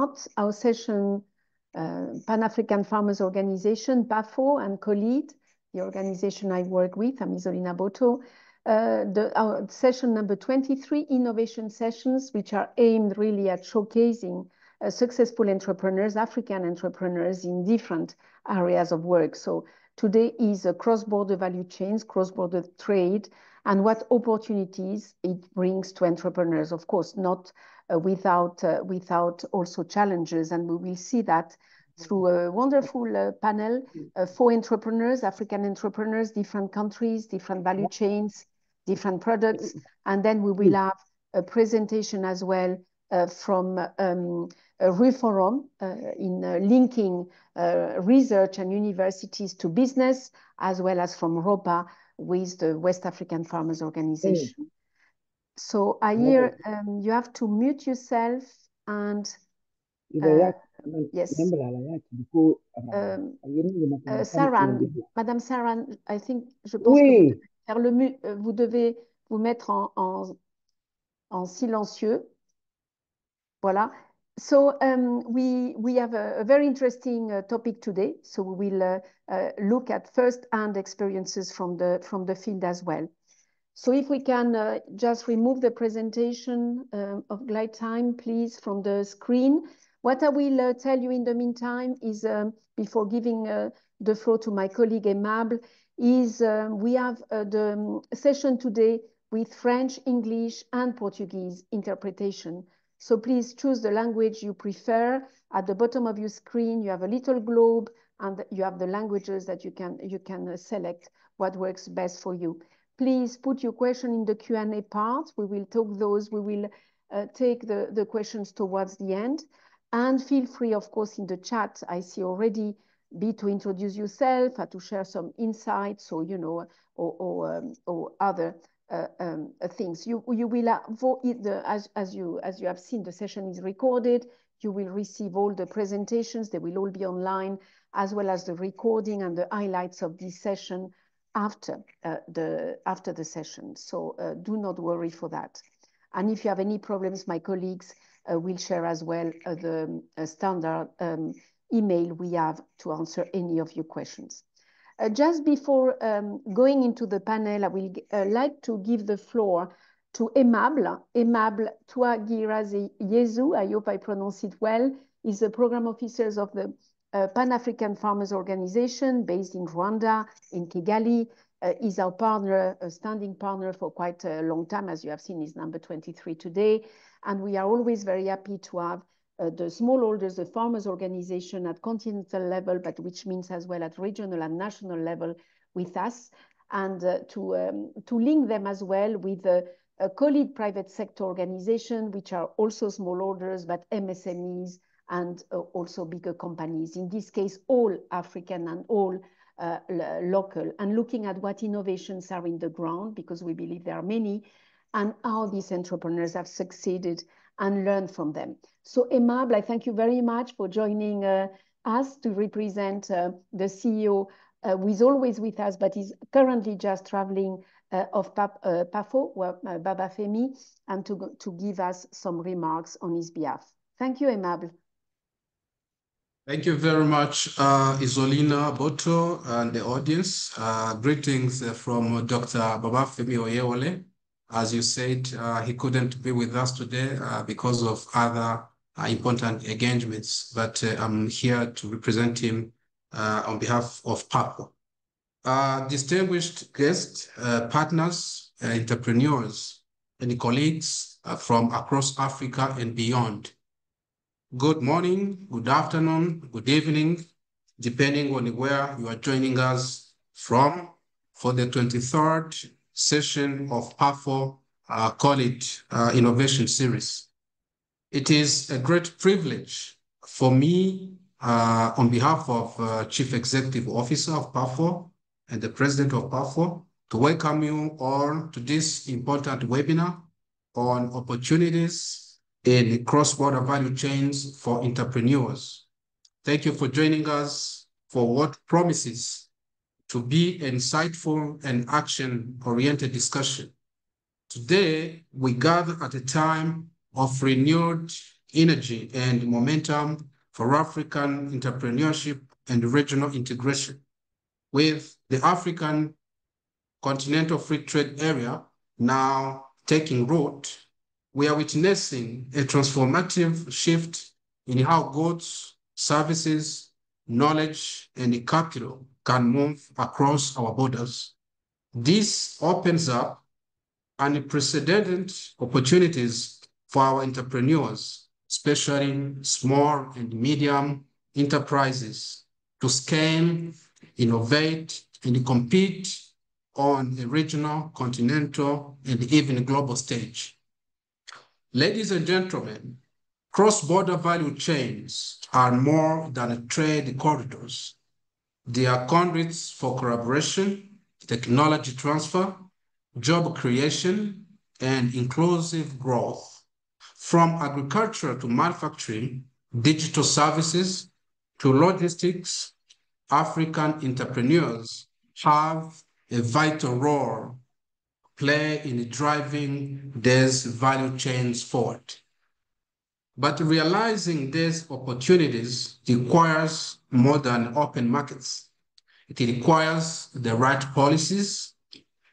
start our session, Pan-African Farmers Organization, PAFO, and COLEAD, the organization I work with. I'm Isolina Boto. Our session number 23, innovation sessions, which are aimed really at showcasing successful entrepreneurs, African entrepreneurs in different areas of work. So today is cross-border value chains, cross-border trade, and what opportunities it brings to entrepreneurs. Of course, not without also challenges, and we will see that through a wonderful panel for entrepreneurs, African entrepreneurs, different countries, different value chains, different products, and then we will have a presentation as well from RUFORUM in linking research and universities to business, as well as from ROPPA with the West African Farmers Organization. So I hear you have to mute yourself and yes. Saran, Madame Saran, I think, je pense que vous devez vous mettre en silencieux. Voilà. So we have a very interesting topic today. So we will look at first-hand experiences from the field as well. So if we can just remove the presentation of Gyltime, please, from the screen. What I will tell you in the meantime is, before giving the floor to my colleague Aimable, is we have the session today with French, English, and Portuguese interpretation. So please choose the language you prefer. At the bottom of your screen, you have a little globe, and you have the languages that you can select what works best for you. Please put your question in the Q&A part. We will talk those. We will take the questions towards the end. And feel free, of course, in the chat, I see already, to introduce yourself, to share some insights, or, you know, or other things. You will as you have seen, the session is recorded. You will receive all the presentations. They will all be online, as well as the recording and the highlights of this session after the session. So do not worry for that. And if you have any problems, my colleagues will share as well the standard email we have to answer any of your questions. Just before going into the panel, I will like to give the floor to Aimable. Aimable Twagira YEZU, I hope I pronounce it well, is the program officer of the Pan-African Farmers Organization based in Rwanda, in Kigali. Is our partner, a standing partner for quite a long time. As you have seen, is number 23 today. And we are always very happy to have the smallholders, the farmers organization at continental level, but which means as well at regional and national level with us, and to link them as well with a COLEAD private sector organization, which are also smallholders, but MSMEs and also bigger companies. In this case, all African and all local, and looking at what innovations are in the ground, because we believe there are many, and how these entrepreneurs have succeeded and learned from them. So Aimable, I thank you very much for joining us to represent the CEO who is always with us, but is currently just traveling of PAFO, Baba Femi, and to give us some remarks on his behalf. Thank you, Aimable. Thank you very much, Isolina Boto and the audience. Greetings from Dr. Baba Femi Oyewole. As you said, he couldn't be with us today because of other important engagements, but I'm here to represent him on behalf of PAFO. Distinguished guests, partners, entrepreneurs, and colleagues from across Africa and beyond. Good morning, good afternoon, good evening, depending on where you are joining us from for the 23rd session of PAFO-COLEAD Innovation Series. It is a great privilege for me, on behalf of Chief Executive Officer of PAFO and the President of PAFO, to welcome you all to this important webinar on opportunities in cross-border value chains for entrepreneurs. Thank you for joining us for what promises to be insightful and action-oriented discussion. Today, we gather at a time of renewed energy, and momentum for African entrepreneurship and regional integration. With the African Continental Free Trade Area now taking root, we are witnessing a transformative shift in how goods, services, knowledge, and capital can move across our borders. This opens up unprecedented opportunities for our entrepreneurs, especially small and medium enterprises, to scale, innovate, and compete on a regional, continental, and even global stage. Ladies and gentlemen, cross-border value chains are more than trade corridors. They are conduits for collaboration, technology transfer, job creation, and inclusive growth. From agriculture to manufacturing, digital services to logistics, African entrepreneurs have a vital role to play in driving these value chains forward. But realizing these opportunities requires more than open markets. It requires the right policies,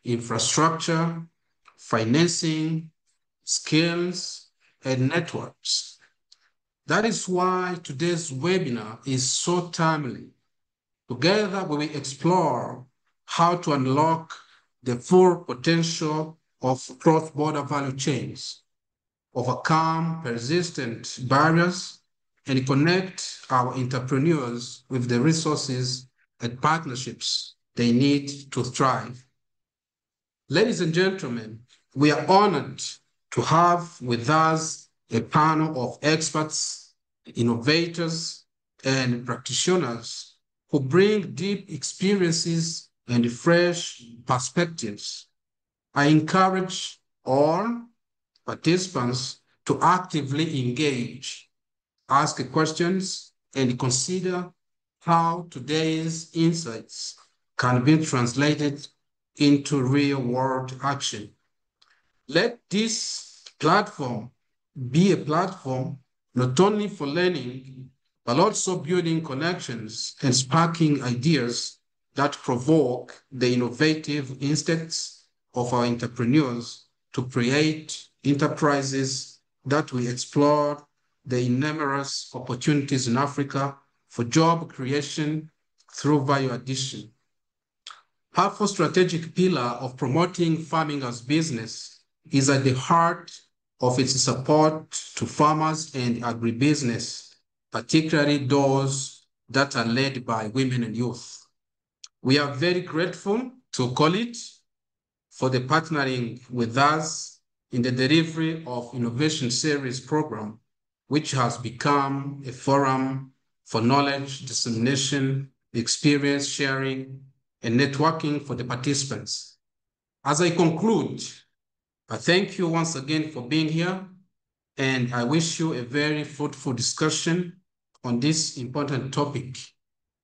infrastructure, financing, skills, and networks. That is why today's webinar is so timely. Together, we will explore how to unlock the full potential of cross-border value chains, overcome persistent barriers, and connect our entrepreneurs with the resources and partnerships they need to thrive. Ladies and gentlemen, we are honored to have with us a panel of experts, innovators, and practitioners who bring deep experiences and fresh perspectives. I encourage all participants to actively engage, ask questions, and consider how today's insights can be translated into real-world action. Let this platform be a platform not only for learning, but also building connections and sparking ideas that provoke the innovative instincts of our entrepreneurs to create enterprises that will explore the numerous opportunities in Africa for job creation through value addition. PAFO's strategic pillar of promoting farming as business is at the heart of its support to farmers and agribusiness, particularly those that are led by women and youth. We are very grateful to COLEAD for the partnering with us in the delivery of Innovation Series program, which has become a forum for knowledge dissemination, experience sharing, and networking for the participants. As I conclude, I thank you once again for being here, and I wish you a very fruitful discussion on this important topic.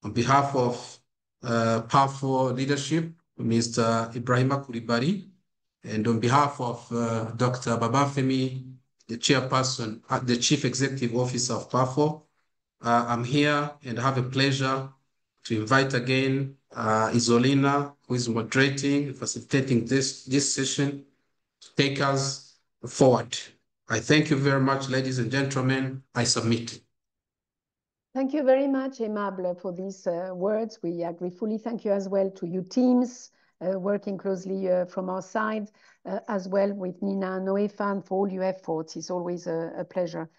On behalf of PAFO leadership, Mr. Ibrahima Coulibaly, and on behalf of Dr. Babafemi, the chairperson, the chief executive officer of PAFO, I'm here and have a pleasure to invite again Isolina, who is moderating, facilitating this session, to take us forward. I thank you very much, ladies and gentlemen. I submit. Thank you very much, Aimable, for these words. We agree fully. Thank you as well to you teams working closely from our side, as well with Nina and Noefa, and for all your efforts. It's always a pleasure.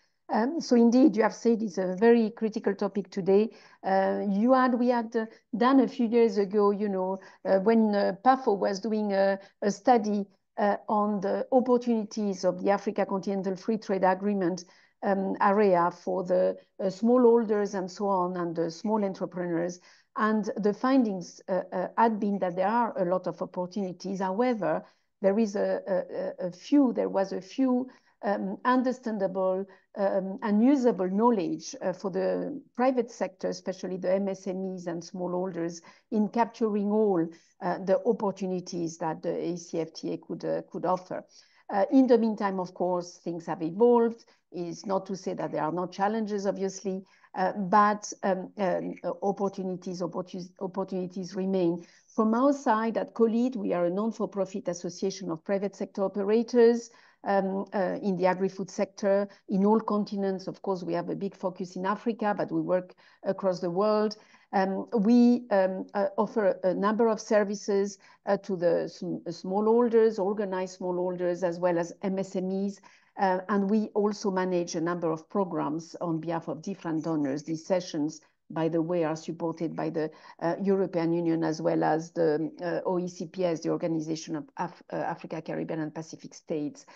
So indeed, you have said it's a very critical topic today. We had done a few years ago, when PAFO was doing a study on the opportunities of the Africa Continental Free Trade Agreement area for the smallholders and so on, and the small entrepreneurs. And the findings had been that there are a lot of opportunities. However, there was a few understandable and usable knowledge for the private sector, especially the MSMEs and smallholders, in capturing all the opportunities that the ACFTA could offer. In the meantime, of course, things have evolved. It's not to say that there are no challenges, obviously, but opportunities remain. From our side at COLEAD, we are a non-for-profit association of private sector operators in the agri-food sector in all continents. Of course, we have a big focus in Africa, but we work across the world. We offer a number of services to the smallholders, organized smallholders, as well as MSMEs. And we also manage a number of programs on behalf of different donors. These sessions, by the way, are supported by the European Union as well as the OECPS, the Organization of Africa, Caribbean, and Pacific States.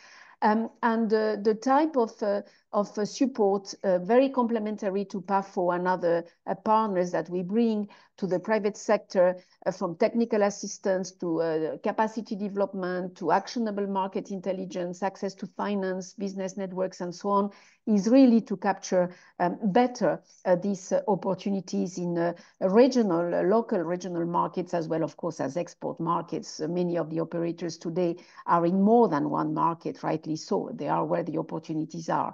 And the type of support, very complementary to PAFO and other partners that we bring to the private sector, from technical assistance to capacity development to actionable market intelligence, access to finance, business networks, and so on, is really to capture better these opportunities in local regional markets, as well, of course, as export markets. Many of the operators today are in more than one market, rightly so. They are where the opportunities are.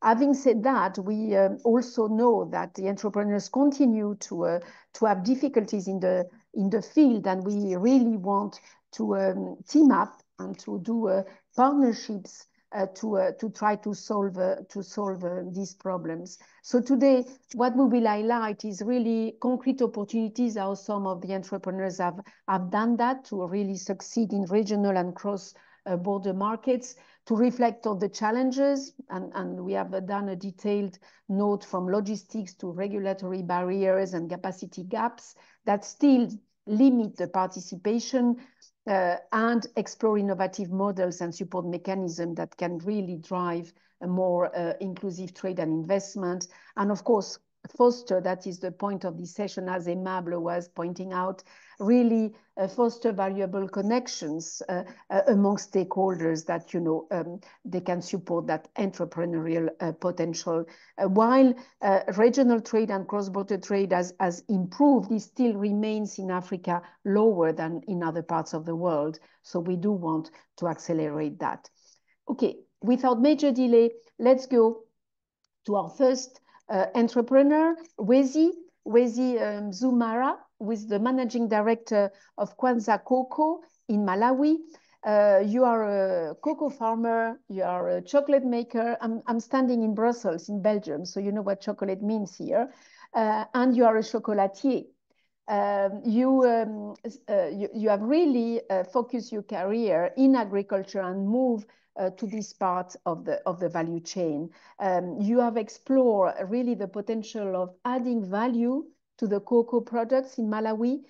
Having said that, we also know that the entrepreneurs continue to have difficulties in the field, and we really want to team up and to do partnerships to try to solve these problems. So today, what we will highlight is really concrete opportunities, how some of the entrepreneurs have done that to really succeed in regional and cross-border markets, to reflect on the challenges, and we have done a detailed note from logistics to regulatory barriers and capacity gaps that still limit the participation, and explore innovative models and support mechanisms that can really drive a more inclusive trade and investment. And of course, foster, that is the point of this session, as Aimable was pointing out, really foster valuable connections among stakeholders that, you know, they can support that entrepreneurial potential. While regional trade and cross-border trade has improved, it still remains in Africa lower than in other parts of the world. So we do want to accelerate that. Okay, without major delay, let's go to our first entrepreneur, Wezi Mzumara, who is the managing director of KWANZA Cocoa in Malawi. You are a cocoa farmer, you are a chocolate maker. I'm standing in Brussels, in Belgium, so you know what chocolate means here. And you are a chocolatier. You have really focused your career in agriculture and moved to this part of the value chain. You have explored really the potential of adding value to the cocoa products in Malawi,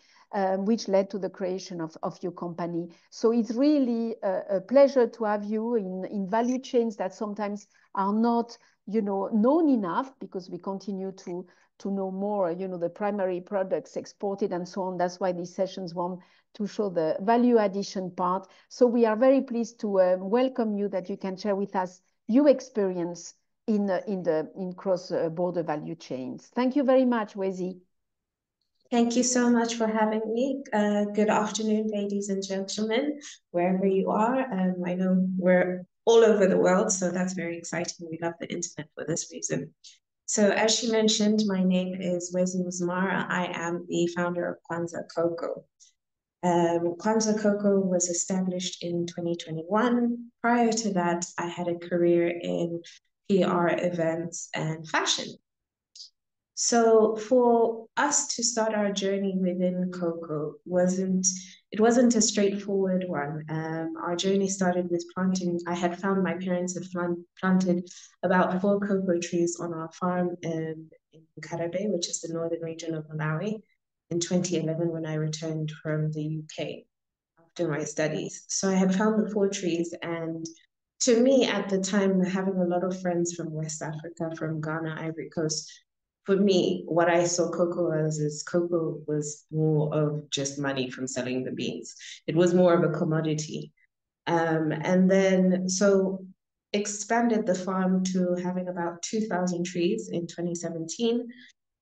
which led to the creation of your company. So it's really a pleasure to have you in value chains that sometimes are not, you know, known enough, because we continue to know more, you know, the primary products exported and so on. That's why these sessions want to show the value addition part. So we are very pleased to welcome you, that you can share with us your experience in cross-border value chains. Thank you very much, Wezi. Thank you so much for having me. Good afternoon, ladies and gentlemen, wherever you are. I know we're all over the world, so that's very exciting. We love the internet for this reason. So as she mentioned, my name is Wezi Mzumara. I am the founder of KWANZA Cocoa. KWANZA Cocoa was established in 2021. Prior to that, I had a career in PR, events, and fashion. So for us to start our journey within cocoa, it wasn't a straightforward one. Our journey started with planting. I had found my parents had planted about 4 cocoa trees on our farm in Karabe, which is the northern region of Malawi, in 2011 when I returned from the UK after my studies. So I had found the 4 trees, and to me at the time, having a lot of friends from West Africa, from Ghana, Ivory Coast, for me, what I saw cocoa as is cocoa was more of just money from selling the beans. It was more of a commodity. And then, so expanded the farm to having about 2,000 trees in 2017.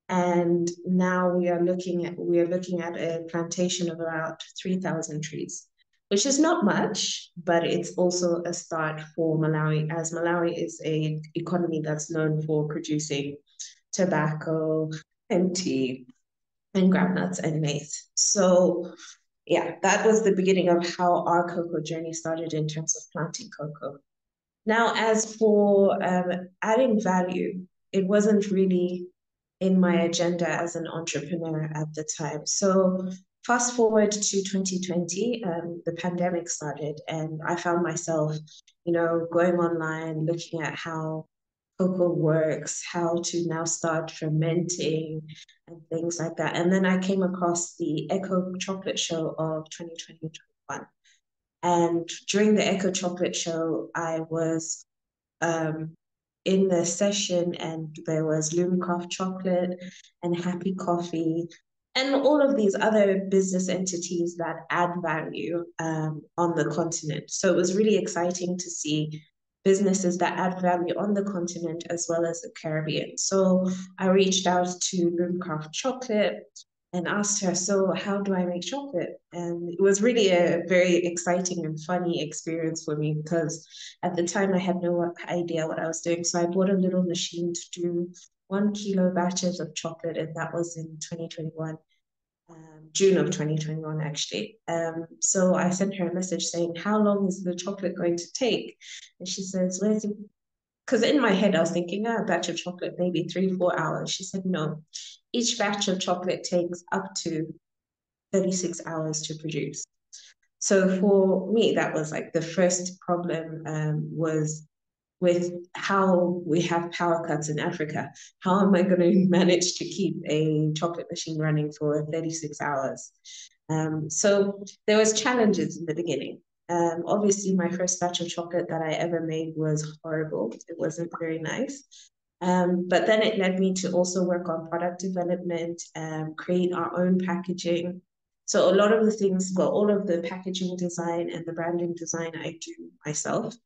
And now we are looking at a plantation of about 3,000 trees. which is not much, but it's also a start for Malawi, as Malawi is an economy that's known for producing tobacco and tea and groundnuts and maize. So yeah, that was the beginning of how our cocoa journey started in terms of planting cocoa. Now, as for adding value, it wasn't really in my agenda as an entrepreneur at the time. So fast forward to 2020, the pandemic started, and I found myself, going online, looking at how cocoa works, how to now start fermenting and things like that. And then I came across the Echo Chocolate Show of 2021. And during the Echo Chocolate Show, I was in the session, and there was Loomcraft Chocolate and Happy Coffee and all of these other business entities that add value on the continent. So it was really exciting to see businesses that add value on the continent as well as the Caribbean. So I reached out to Loomcraft Chocolate and asked her, so how do I make chocolate? And it was really a very exciting and funny experience for me, because at the time I had no idea what I was doing. So I bought a little machine to do 1 kilo batches of chocolate, and that was in 2021. June of 2021, actually. So I sent her a message saying, how long is the chocolate going to take? And she says, Wezi, because in my head I was thinking, a batch of chocolate, maybe 3-4 hours. She said, no, each batch of chocolate takes up to 36 hours to produce. So for me, that was like the first problem was with how we have power cuts in Africa. How am I going to manage to keep a chocolate machine running for 36 hours? So there was challenges in the beginning. Obviously, my first batch of chocolate that I ever made was horrible. It wasn't very nice. But then it led me to also work on product development, create our own packaging. So a lot of the things, well, all of the packaging design and the branding design I do myself,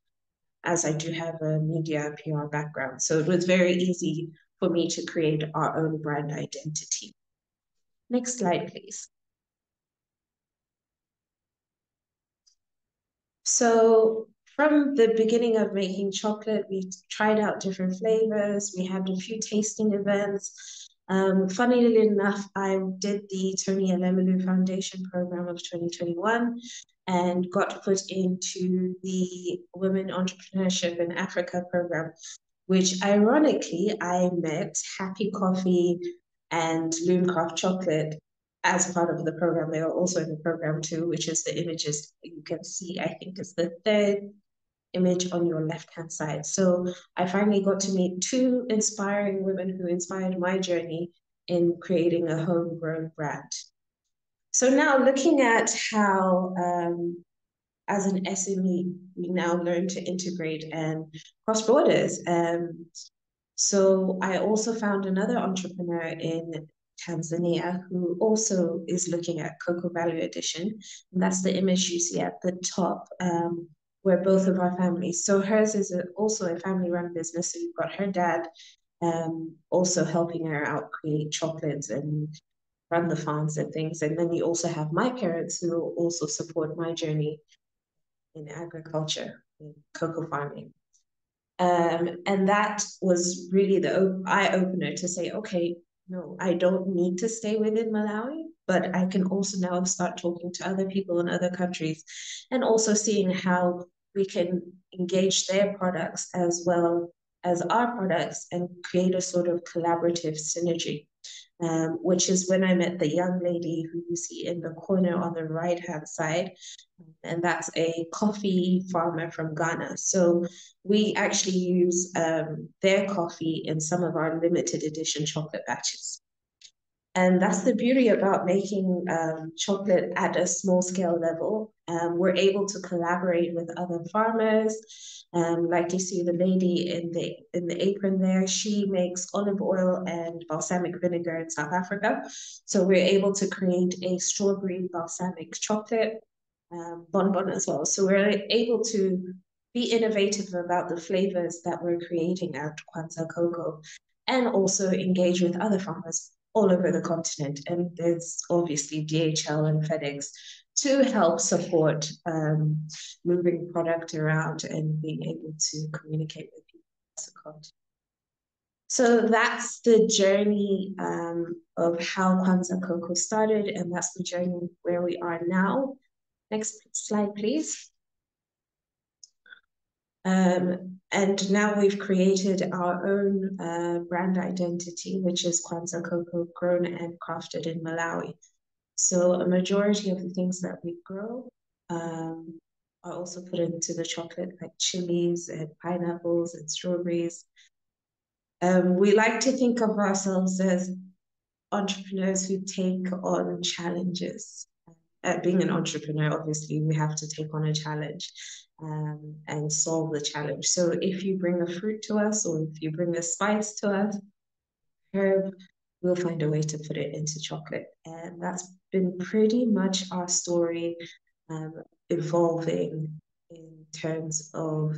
as I do have a media PR background. So it was very easy for me to create our own brand identity. Next slide, please. So from the beginning of making chocolate, we tried out different flavors. We had a few tasting events. Funnily enough, I did the Tony Alemelu Foundation program of 2021 and got put into the Women Entrepreneurship in Africa program, which ironically, I met Happy Coffee and Loomcraft Chocolate as part of the program. They are also in the program too, which is the images you can see. I think it's the third image on your left-hand side. So I finally got to meet 2 inspiring women who inspired my journey in creating a homegrown brand. So now looking at how, as an SME, we now learn to integrate and cross borders. So I also found another entrepreneur in Tanzania who also is looking at cocoa value addition. And that's the image you see at the top, where both of our families. So hers is also a family-run business. So you've got her dad also helping her out create chocolates and run the farms and things. And then you also have my parents who also support my journey in agriculture, in cocoa farming. And that was really the eye-opener to say, okay, no, I don't need to stay within Malawi, but I can also now start talking to other people in other countries and also seeing how we can engage their products as well as our products and create a sort of collaborative synergy. Which is when I met the young lady who you see in the corner on the right-hand side, and that's a coffee farmer from Ghana. So we actually use their coffee in some of our limited edition chocolate batches. And that's the beauty about making chocolate at a small scale level. We're able to collaborate with other farmers. Like you see the lady in the apron there, she makes olive oil and balsamic vinegar in South Africa. So we're able to create a strawberry balsamic chocolate bonbon as well. So we're able to be innovative about the flavors that we're creating at KWANZA Cocoa and also engage with other farmers all over the continent. And there's obviously DHL and FedEx to help support moving product around and being able to communicate with people. So that's the journey of how Kwanzaa Cocoa started, and that's the journey where we are now. Next slide, please. And now we've created our own brand identity, which is Kwanzaa Cocoa, grown and crafted in Malawi. So a majority of the things that we grow are also put into the chocolate, like chilies and pineapples and strawberries. We like to think of ourselves as entrepreneurs who take on challenges. Being an entrepreneur, obviously, we have to take on a challenge and solve the challenge. So if you bring a fruit to us, or if you bring a spice to us, herb, we'll find a way to put it into chocolate. And that's been pretty much our story, evolving in terms of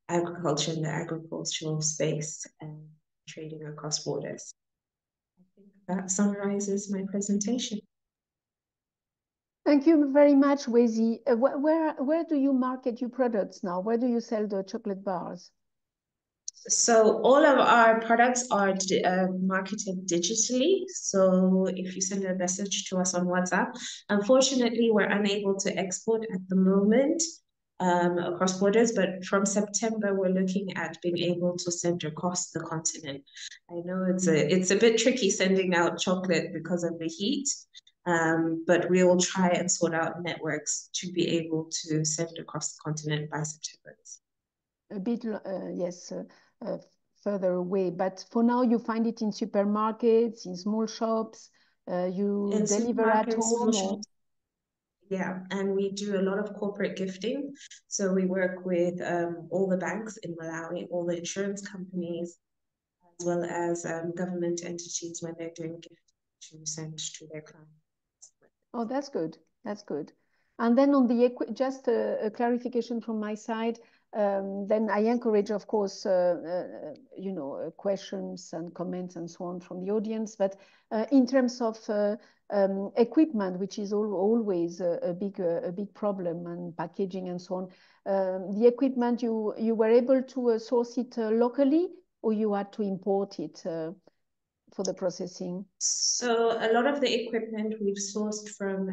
agriculture and the agricultural space and trading across borders. I think that summarizes my presentation. Thank you very much, Wezi. Where do you market your products now? Where do you sell the chocolate bars? So all of our products are marketed digitally. So if you send a message to us on WhatsApp, unfortunately, we're unable to export at the moment across borders, but from September, we're looking at being able to send across the continent. I know it's a bit tricky sending out chocolate because of the heat, but we will try and sort out networks to be able to send across the continent by September. A bit, yes, further away, but for now you find it in supermarkets, in small shops, you deliver at home? Or... Yeah, and we do a lot of corporate gifting. So we work with all the banks in Malawi, all the insurance companies, as well as government entities when they're doing gifting to send to their clients. Oh, that's good. That's good. And then on the just a clarification from my side, then I encourage, of course, questions and comments and so on from the audience. But in terms of equipment, which is always a big problem, and packaging and so on, the equipment you were able to source it locally, or you had to import it for the processing? So a lot of the equipment we've sourced from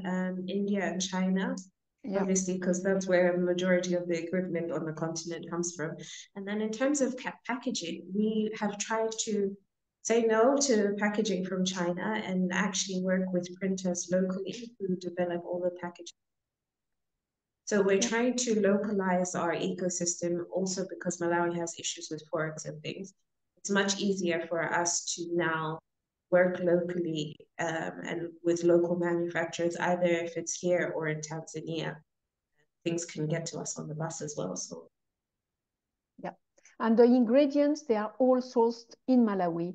India and China. Yeah. Obviously, because that's where a majority of the equipment on the continent comes from. And then in terms of packaging, we have tried to say no to packaging from China and actually work with printers locally who develop all the packaging. So we're trying to localize our ecosystem also because Malawi has issues with forex and things. It's much easier for us to now work locally and with local manufacturers, either if it's here or in Tanzania. Things can get to us on the bus as well. So, yeah, and the ingredients, they are all sourced in Malawi.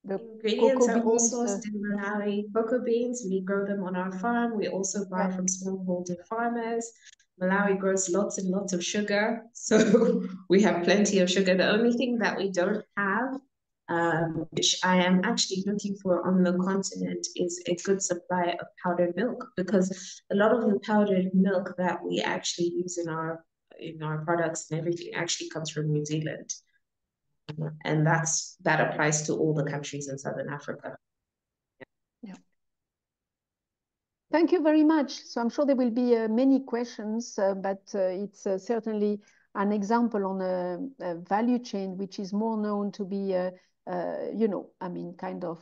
The ingredients are all sourced in Malawi. Cocoa beans, we grow them on our farm. We also buy from smallholder farmers. Malawi grows lots and lots of sugar, so we have plenty of sugar. The only thing that we don't have, which I am actually looking for on the continent, is a good supply of powdered milk, because a lot of the powdered milk that we actually use in our products and everything actually comes from New Zealand. And that applies to all the countries in Southern Africa. Yeah. Thank you very much. So I'm sure there will be many questions, but it's certainly an example on a value chain which is more known to be, kind of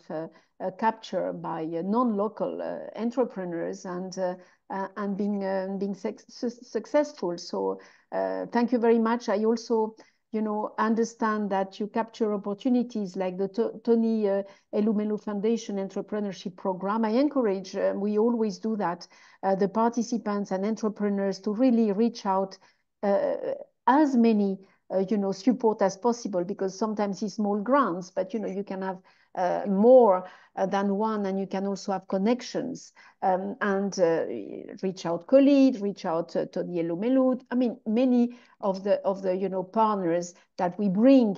captured by non-local entrepreneurs and being successful. So thank you very much. I also understand that you capture opportunities like the Tony Elumelu Foundation Entrepreneurship Program. I encourage, we always do that, the participants and entrepreneurs to really reach out as many support as possible, because sometimes it's small grants, but you can have more than one, and you can also have connections and reach out COLEAD, reach out to the Elumelud. I mean, many of the partners that we bring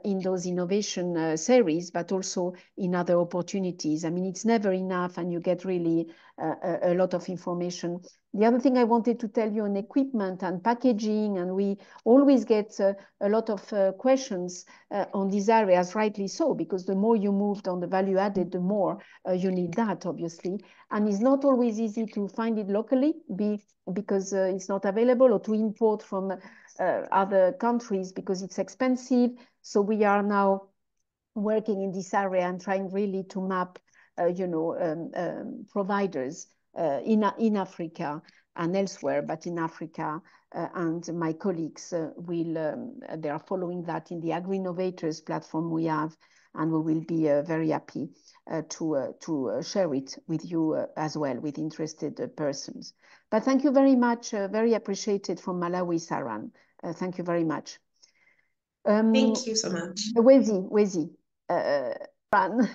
in those innovation series, but also in other opportunities. I mean, it's never enough, and you get really a lot of information. The other thing I wanted to tell you on equipment and packaging, and we always get a lot of questions on these areas, rightly so, because the more you moved on the value added, the more you need that, obviously. And it's not always easy to find it locally, because it's not available, or to import from other countries because it's expensive. So we are now working in this area and trying really to map, providers in Africa and elsewhere, but in Africa. And my colleagues they are following that in the Agri-Innovators platform we have, and we will be very happy to share it with you as well, with interested persons. But thank you very much, very appreciated from Malawi, Saran. Thank you very much. Thank you so much. Wezi.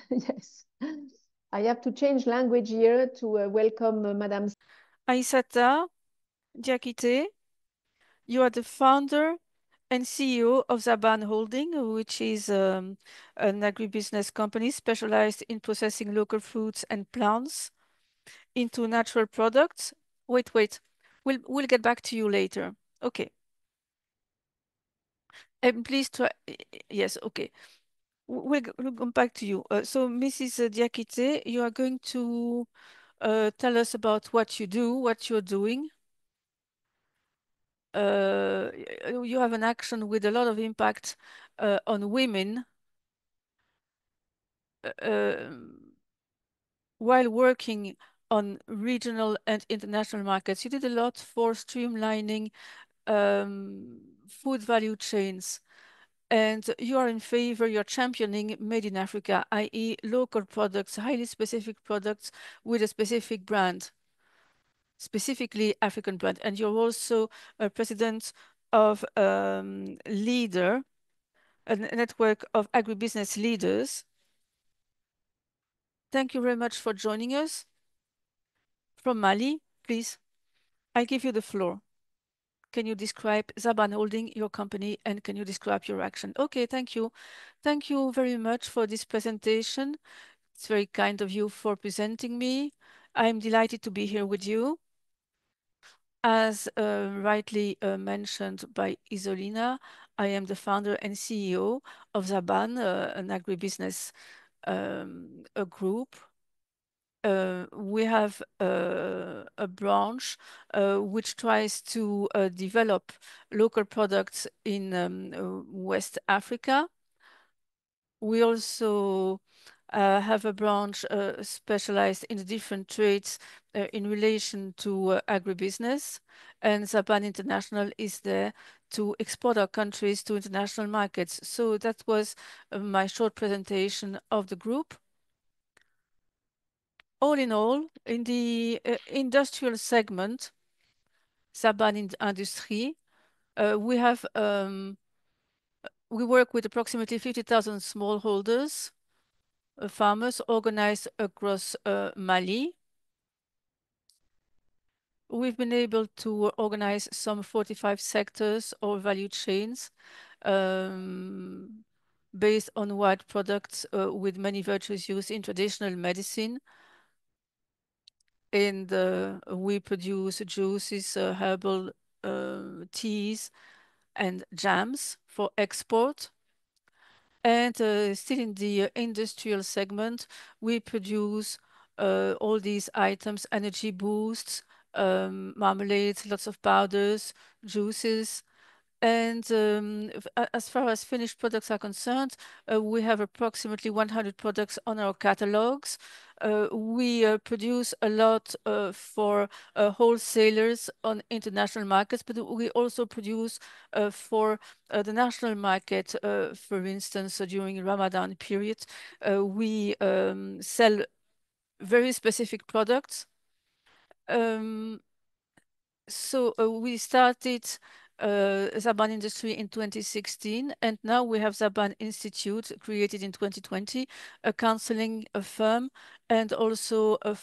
Yes. I have to change language here to welcome Madame Aïssata, Diakité, you are the founder and CEO of ZABBAAN Holding, which is an agribusiness company specialized in processing local fruits and plants into natural products. Wait. We'll get back to you later. Okay. And please try. Yes, okay. We'll come back to you. So, Mrs. Diakité, you are going to tell us about what you do, what you're doing. You have an action with a lot of impact on women while working on regional and international markets. You did a lot for streamlining food value chains, and you are in favor, you're championing made in Africa, i.e. local products, highly specific products with a specific brand, specifically African brand. And you're also a president of Leader, a network of agribusiness leaders. Thank you very much for joining us. From Mali, please, I give you the floor. Can you describe ZABBAAN Holding, your company, and can you describe your action? Okay, thank you. Thank you very much for this presentation. It's very kind of you for presenting me. I'm delighted to be here with you. As rightly mentioned by Isolina, I am the founder and CEO of ZABBAAN, an agribusiness a group. We have a branch which tries to develop local products in West Africa. We also have a branch specialized in the different trades in relation to agribusiness, and ZABBAAN International is there to export our countries to international markets. So that was my short presentation of the group. All in all, in the industrial segment, ZABBAAN Industrie, we work with approximately 50,000 smallholders, farmers organized across Mali. We've been able to organize some 45 sectors or value chains based on wide products with many virtuous use in traditional medicine. And we produce juices, herbal teas, and jams for export. And still in the industrial segment, we produce all these items, energy boosts, marmalades, lots of powders, juices. And as far as finished products are concerned, we have approximately 100 products on our catalogs. We produce a lot for wholesalers on international markets, but we also produce for the national market. For instance, during Ramadan period, we sell very specific products. So we started ZABBAAN industry in 2016, and now we have ZABBAAN Institute created in 2020, a counseling firm, and also a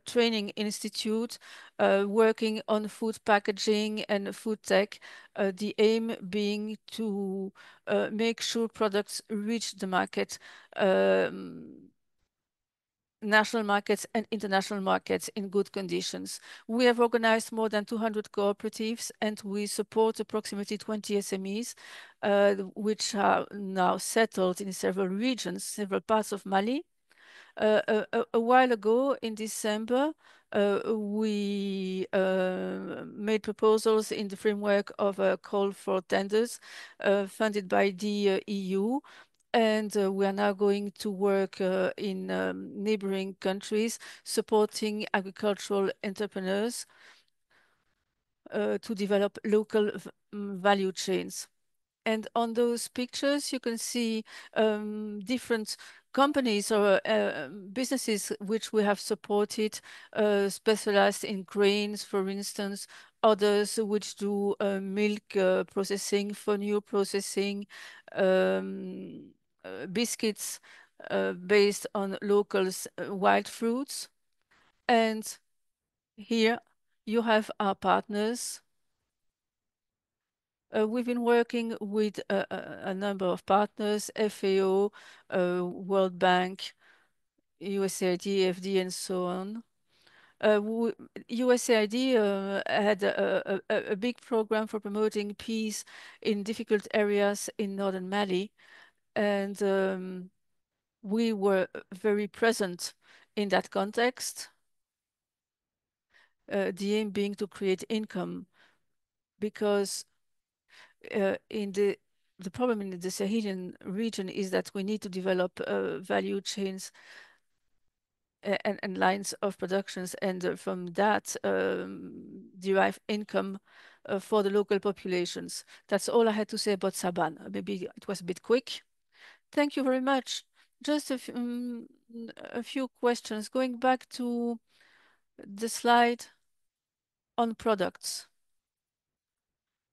training institute working on food packaging and food tech. The aim being to make sure products reach the market, national markets and international markets in good conditions. We have organized more than 200 cooperatives, and we support approximately 20 SMEs, which are now settled in several regions, several parts of Mali. A while ago, in December, we made proposals in the framework of a call for tenders funded by the EU. And we are now going to work in neighboring countries, supporting agricultural entrepreneurs to develop local value chains. And on those pictures, you can see different companies or businesses which we have supported, specialized in grains, for instance, others which do milk processing, fonio processing, biscuits based on local wild fruits. And here you have our partners. We've been working with a number of partners, FAO, World Bank, USAID, FD, and so on. USAID had a big program for promoting peace in difficult areas in northern Mali, and we were very present in that context, the aim being to create income, because in the problem in the Sahelian region is that we need to develop value chains and lines of productions, and from that derive income for the local populations. That's all I had to say about ZABBAAN. Maybe it was a bit quick. Thank you very much. Just a few questions. Going back to the slide on products,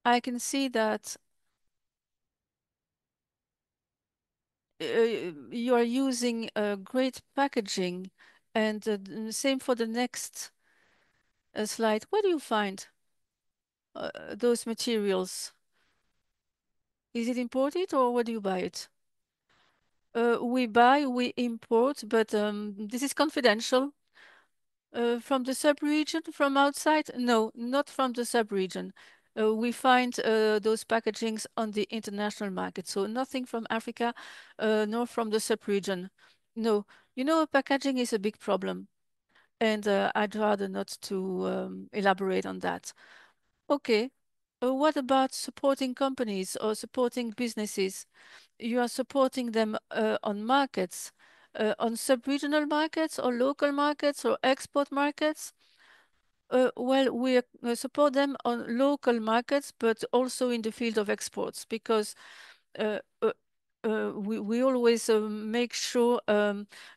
I can see that you are using great packaging, and same for the next slide. Where do you find those materials? Is it imported, or where do you buy it? We import, but this is confidential. From the sub-region, from outside? No, not from the sub-region. We find those packagings on the international market. So nothing from Africa, nor from the sub-region. No, you know, packaging is a big problem, and I'd rather not to elaborate on that. Okay, what about supporting companies or supporting businesses? You are supporting them on markets, on sub-regional markets or local markets or export markets? Well, we support them on local markets, but also in the field of exports, because we always make sure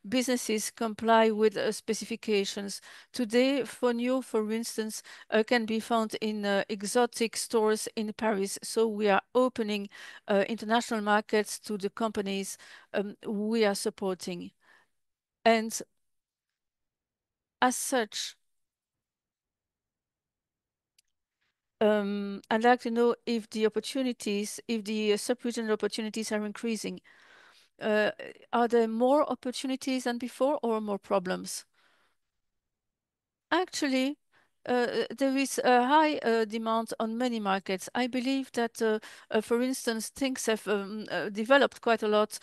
businesses comply with specifications. Today, fonio, for instance, can be found in exotic stores in Paris. So we are opening international markets to the companies we are supporting. And as such, I'd like to know if the opportunities, if the sub-regional opportunities are increasing. Are there more opportunities than before, or more problems? Actually, there is a high demand on many markets. I believe that, for instance, things have developed quite a lot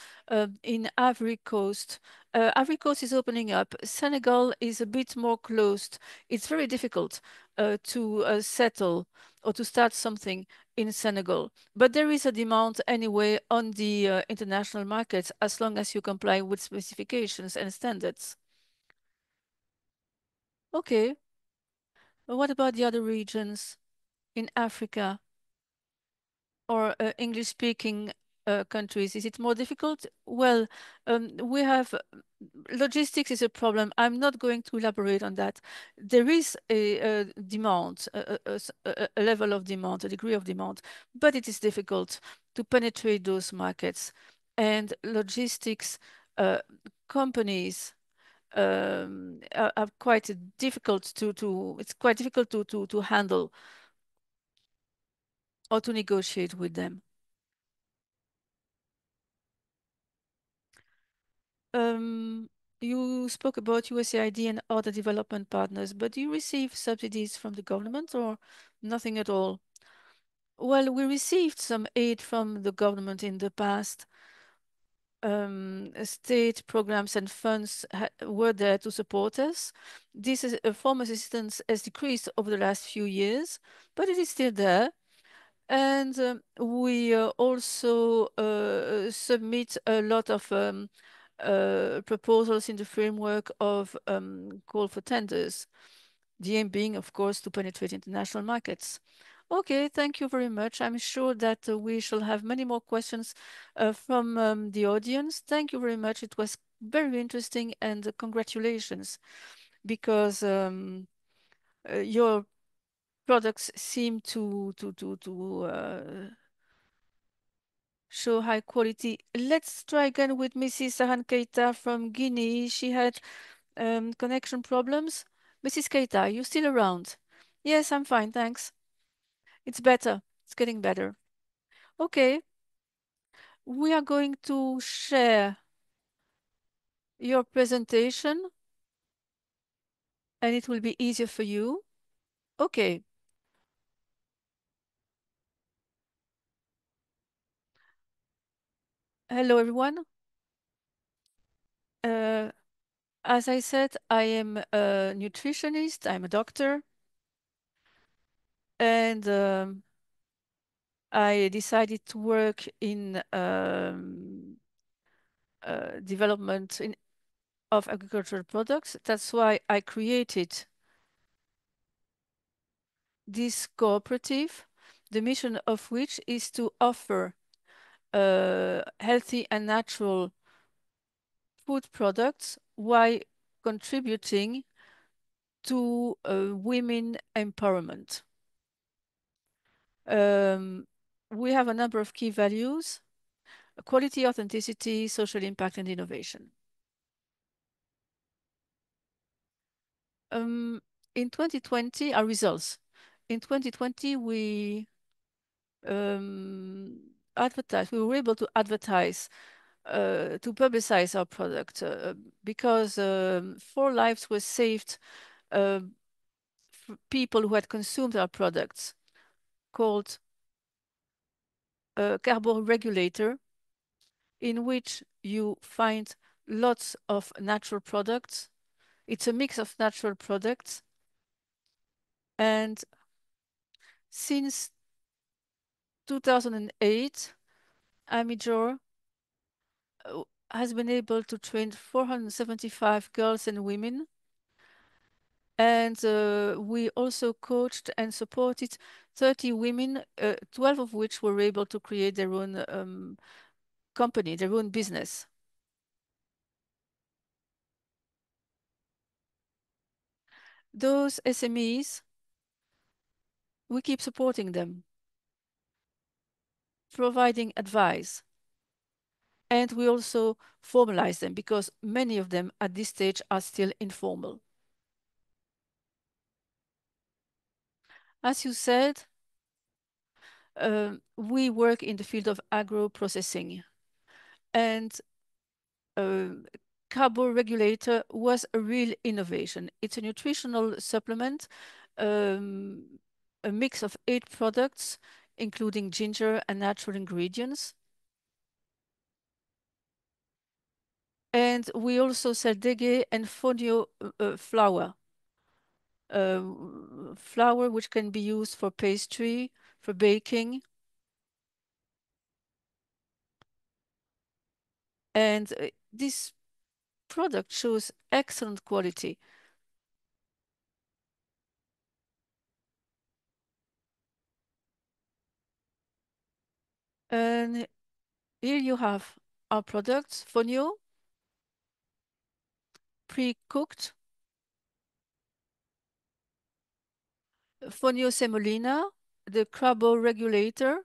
in Ivory Coast. Ivory Coast is opening up. Senegal is a bit more closed. It's very difficult to settle or to start something in Senegal. But there is a demand anyway on the international markets, as long as you comply with specifications and standards. Okay. What about the other regions in Africa or English-speaking countries? Is it more difficult? Well, we have logistics is a problem. I'm not going to elaborate on that. There is a demand, a level of demand, a degree of demand, but it is difficult to penetrate those markets. And logistics companies are quite difficult it's quite difficult to handle or to negotiate with them. You spoke about USAID and other development partners, but do you receive subsidies from the government or nothing at all? Well, we received some aid from the government in the past. State programs and funds were there to support us. This is a form of assistance has decreased over the last few years, but it is still there. And we also submit a lot of proposals in the framework of call for tenders. The aim being, of course, to penetrate international markets. Okay, thank you very much. I'm sure that we shall have many more questions from the audience. Thank you very much. It was very interesting, and congratulations, because your products seem to show high quality. Let's try again with Mrs. Saran Keita from Guinea. She had connection problems. Mrs. Keita, are you still around? Yes, I'm fine, thanks. It's better. It's getting better. Okay. We are going to share your presentation, and it will be easier for you. Okay. Hello, everyone. As I said, I am a nutritionist. I'm a doctor. And I decided to work in development of agricultural products. That's why I created this cooperative, the mission of which is to offer healthy and natural food products while contributing to women empowerment. We have a number of key values: quality, authenticity, social impact, and innovation. In 2020, our results. In 2020, we advertised. We were able to advertise, to publicize our product because 4 lives were saved. People who had consumed our products, called Carbon Regulator, in which you find lots of natural products. It's a mix of natural products. And since 2008, AMIDJOR has been able to train 475 girls and women. And we also coached and supported 30 women, 12 of which were able to create their own company, their own business. Those SMEs, we keep supporting them, providing advice. And we also formalize them because many of them at this stage are still informal. As you said, we work in the field of agro-processing, and Carbon Regulator was a real innovation. It's a nutritional supplement, a mix of 8 products, including ginger and natural ingredients. And we also sell Dege and Fonio flour. Flour which can be used for pastry, for baking. And this product shows excellent quality. And Here you have our products, fonio, pre-cooked, fonio semolina, the carboregulator,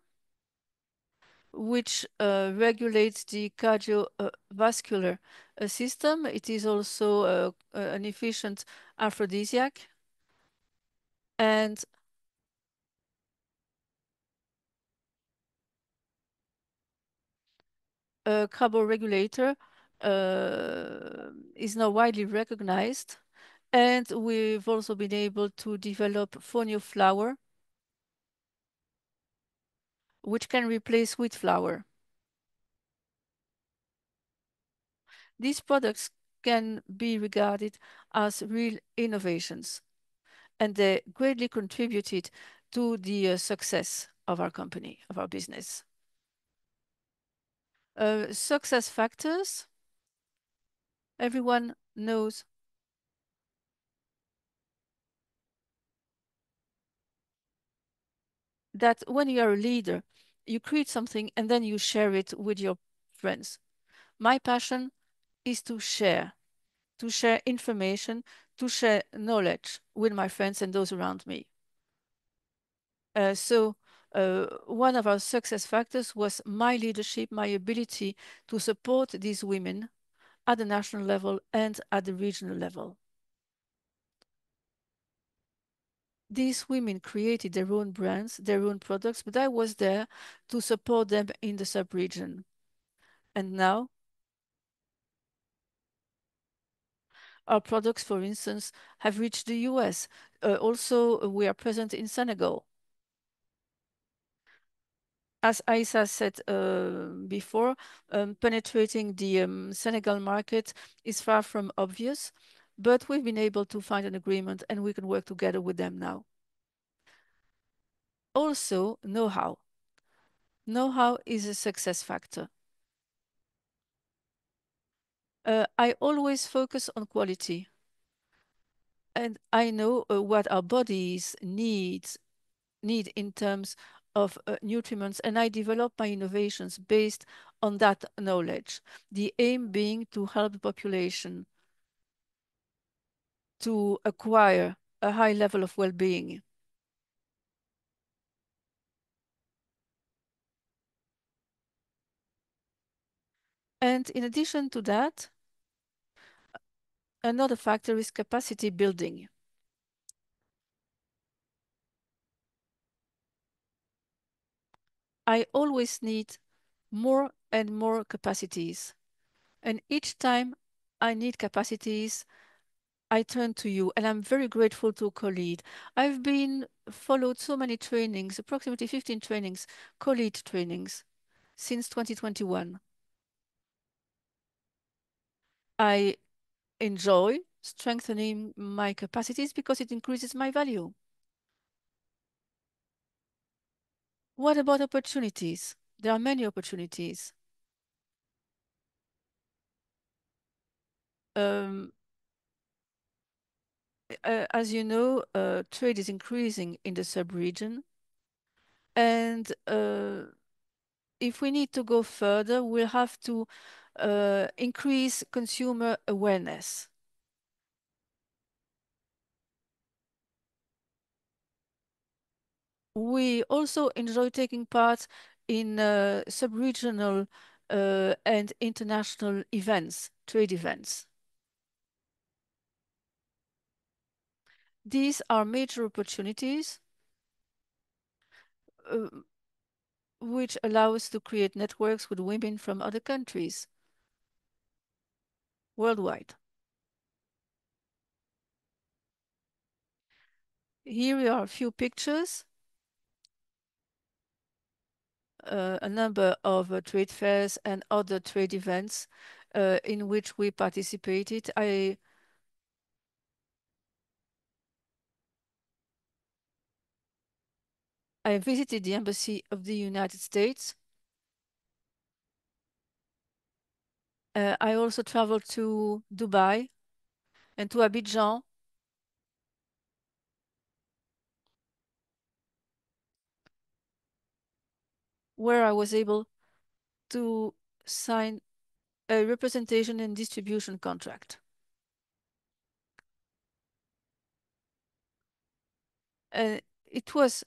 which regulates the cardiovascular system. It is also an efficient aphrodisiac. And a carboregulator is now widely recognized. And we've also been able to develop fonio flour, which can replace wheat flour. These products can be regarded as real innovations, and they greatly contributed to the success of our company, of our business. Success factors, everyone knows that when you are a leader, you create something and then you share it with your friends. My passion is to share information, to share knowledge with my friends and those around me. So one of our success factors was my leadership, my ability to support these women at the national level and at the regional level. These women created their own brands, their own products, but I was there to support them in the sub-region. And now, our products, for instance, have reached the US. Also, we are present in Senegal. As Aïssa said before, penetrating the Senegal market is far from obvious, but we've been able to find an agreement and we can work together with them now. Also, know-how. Know-how is a success factor. I always focus on quality. And I know what our bodies need in terms of nutriments, and I develop my innovations based on that knowledge. The aim being to help the population to acquire a high level of well-being. And in addition to that, another factor is capacity building. I always need more and more capacities. And each time I need capacities, I turn to you, and I'm very grateful to COLEAD. I've been followed so many trainings, approximately 15 trainings, COLEAD trainings, since 2021. I enjoy strengthening my capacities because it increases my value. What about opportunities? There are many opportunities. As you know, trade is increasing in the sub-region. And if we need to go further, we'll have to increase consumer awareness. We also enjoy taking part in sub-regional and international events, trade events. These are major opportunities which allow us to create networks with women from other countries worldwide. Here are a few pictures. A number of trade fairs and other trade events in which we participated. I visited the Embassy of the United States. I also traveled to Dubai and to Abidjan. Where I was able to sign a representation and distribution contract. It was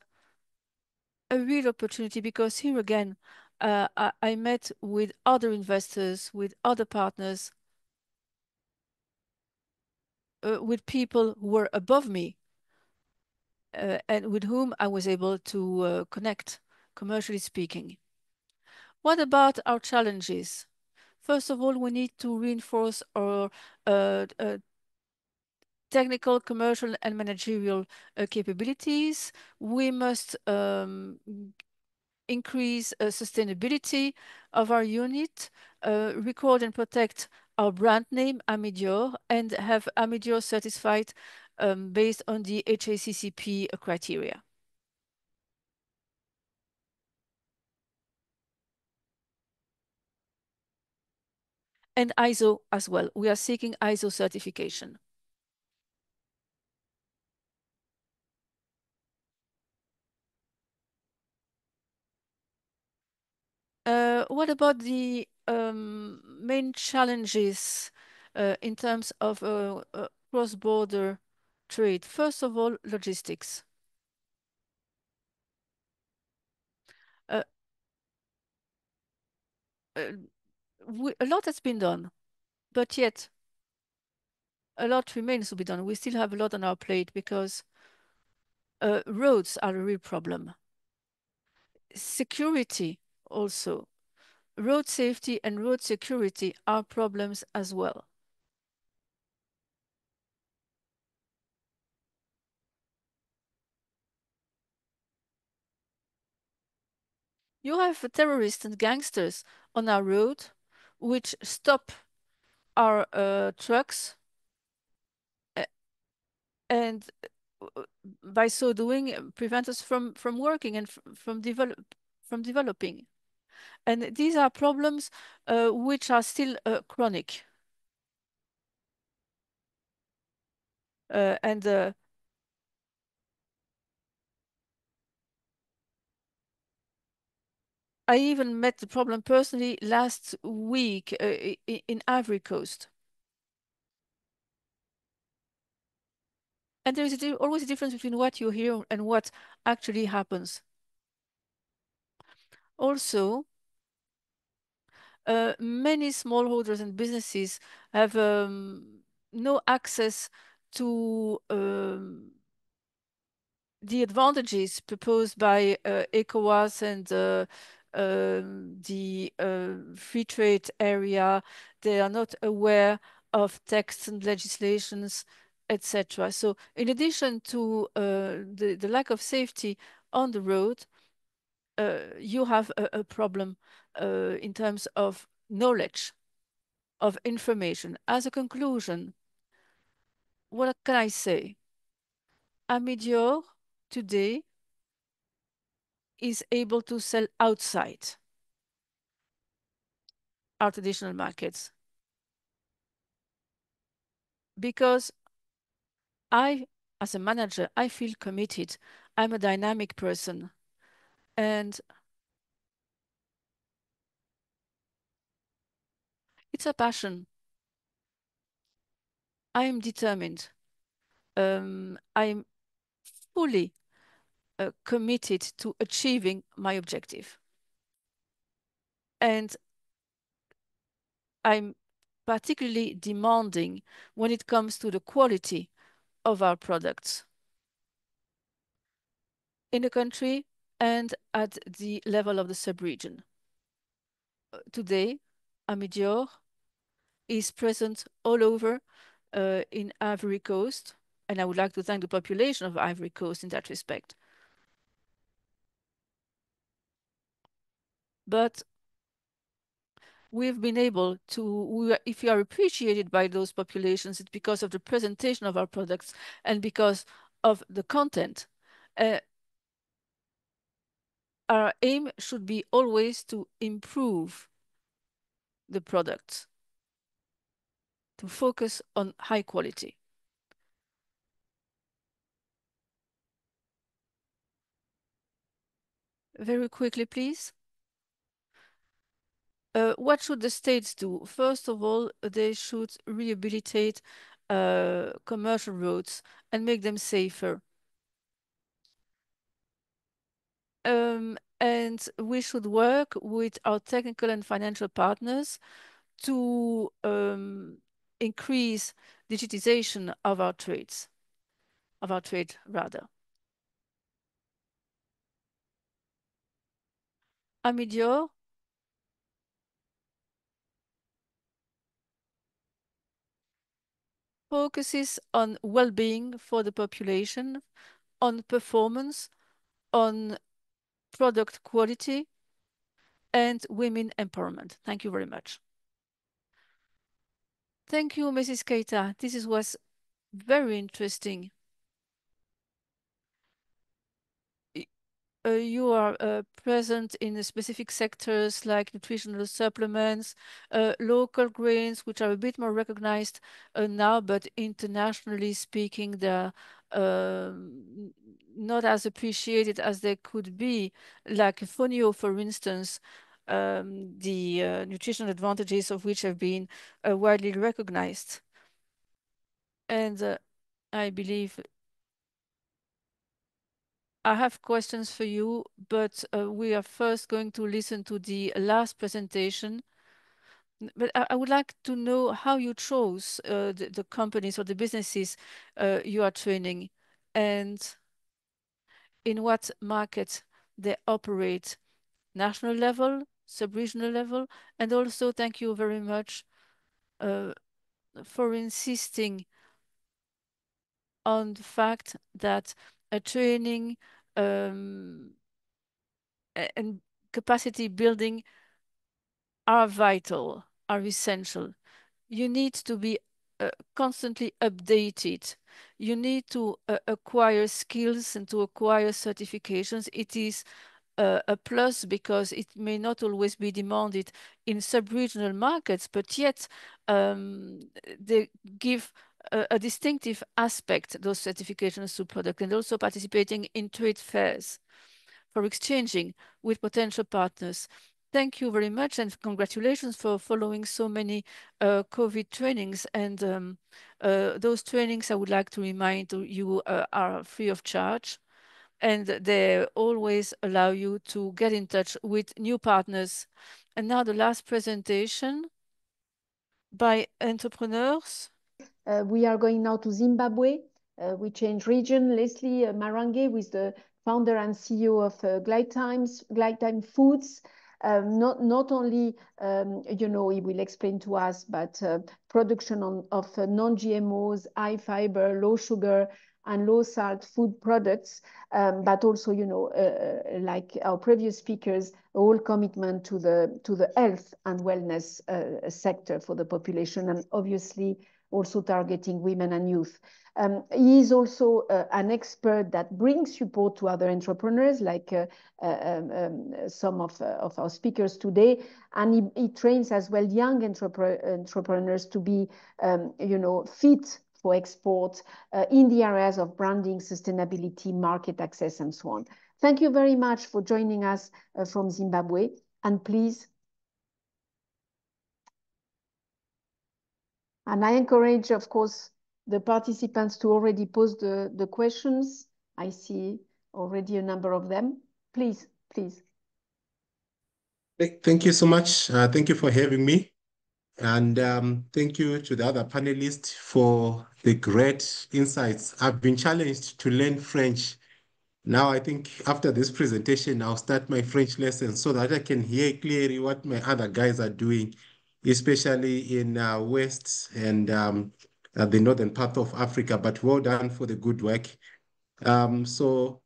a real opportunity because here again, I met with other investors, with other partners, with people who were above me, and with whom I was able to connect, commercially speaking. What about our challenges? First of all, we need to reinforce our technical, commercial, and managerial capabilities. We must increase sustainability of our unit, record and protect our brand name, AMIDJOR, and have AMIDJOR certified based on the HACCP criteria. And ISO as well. We are seeking ISO certification. What about the main challenges in terms of cross-border trade? First of all, logistics. A lot has been done, but yet a lot remains to be done. We still have a lot on our plate because roads are a real problem. Security also. Road safety and road security are problems as well. You have terrorists and gangsters on our road which stop our trucks and by so doing prevent us from working and from developing. And these are problems which are still chronic. I even met the problem personally last week in Ivory Coast. And there is always a difference between what you hear and what actually happens. Also, many smallholders and businesses have no access to the advantages proposed by ECOWAS and the free trade area. They are not aware of texts and legislations, etc. So in addition to the lack of safety on the road, you have a problem in terms of knowledge, of information. As a conclusion, what can I say? AMIDJOR today is able to sell outside our traditional markets because I, as a manager, I feel committed. I'm a dynamic person and it's a passion. I am determined. I'm fully committed to achieving my objective. And I'm particularly demanding when it comes to the quality of our products in the country and at the level of the sub-region. Today, AMIDJOR is present all over in Ivory Coast, and I would like to thank the population of Ivory Coast in that respect. But we've been able to, if we are appreciated by those populations, it's because of the presentation of our products and because of the content. Our aim should be always to improve the products, to focus on high quality. Very quickly, please. what should the states do? First of all, they should rehabilitate commercial roads and make them safer. And we should work with our technical and financial partners to increase digitization of our trade rather. AMIDJOR focuses on well-being for the population, on performance, on product quality, and women empowerment. Thank you very much. Thank you, Mrs. Keita. This was very interesting. You are present in specific sectors like nutritional supplements, local grains, which are a bit more recognized now, but internationally speaking, they're not as appreciated as they could be, like fonio, for instance, the nutritional advantages of which have been widely recognized. And I believe I have questions for you, but we are first going to listen to the last presentation. But I would like to know how you chose the companies or the businesses you are training and in what markets they operate, national level, sub-regional level, and also thank you very much for insisting on the fact that a training and capacity building are vital, are essential. You need to be constantly updated. You need to acquire skills and to acquire certifications. It is a plus because it may not always be demanded in sub-regional markets, but yet they give a distinctive aspect, those certifications to product, and also participating in trade fairs for exchanging with potential partners. Thank you very much and congratulations for following so many COVID trainings. And those trainings, I would like to remind you, are free of charge. And they always allow you to get in touch with new partners. And now the last presentation by entrepreneurs. We are going now to Zimbabwe. We change region. Lesley Marange with the founder and CEO of Gyltime Foods. Not only, he will explain to us, but production of non-GMOs, high fiber, low sugar, and low salt food products, but also, like our previous speakers, a whole commitment to the health and wellness sector for the population, and obviously also targeting women and youth. He is also an expert that brings support to other entrepreneurs, like some of our speakers today, and he trains as well young entrepreneurs to be, fit for export in the areas of branding, sustainability, market access, and so on. Thank you very much for joining us from Zimbabwe, and please. And I encourage, of course, the participants to already pose the questions. I see already a number of them. Please, please. Thank you so much. Thank you for having me. And thank you to the other panelists for the great insights. I've been challenged to learn French. Now I think after this presentation, I'll start my French lesson so that I can hear clearly what my other guys are doing, especially in West and the northern part of Africa. But well done for the good work. So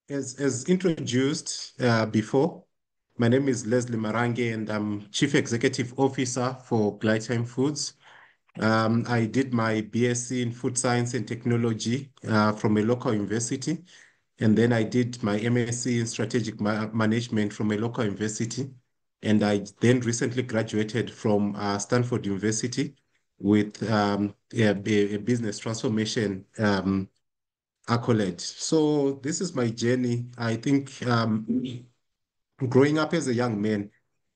as introduced before, my name is Lesley Marange and I'm Chief Executive Officer for Gyltime Foods. I did my BSc in Food Science and Technology from a local university. And then I did my MSc in Strategic Management from a local university. And I then recently graduated from Stanford University with a business transformation accolade. So this is my journey. I think growing up as a young man,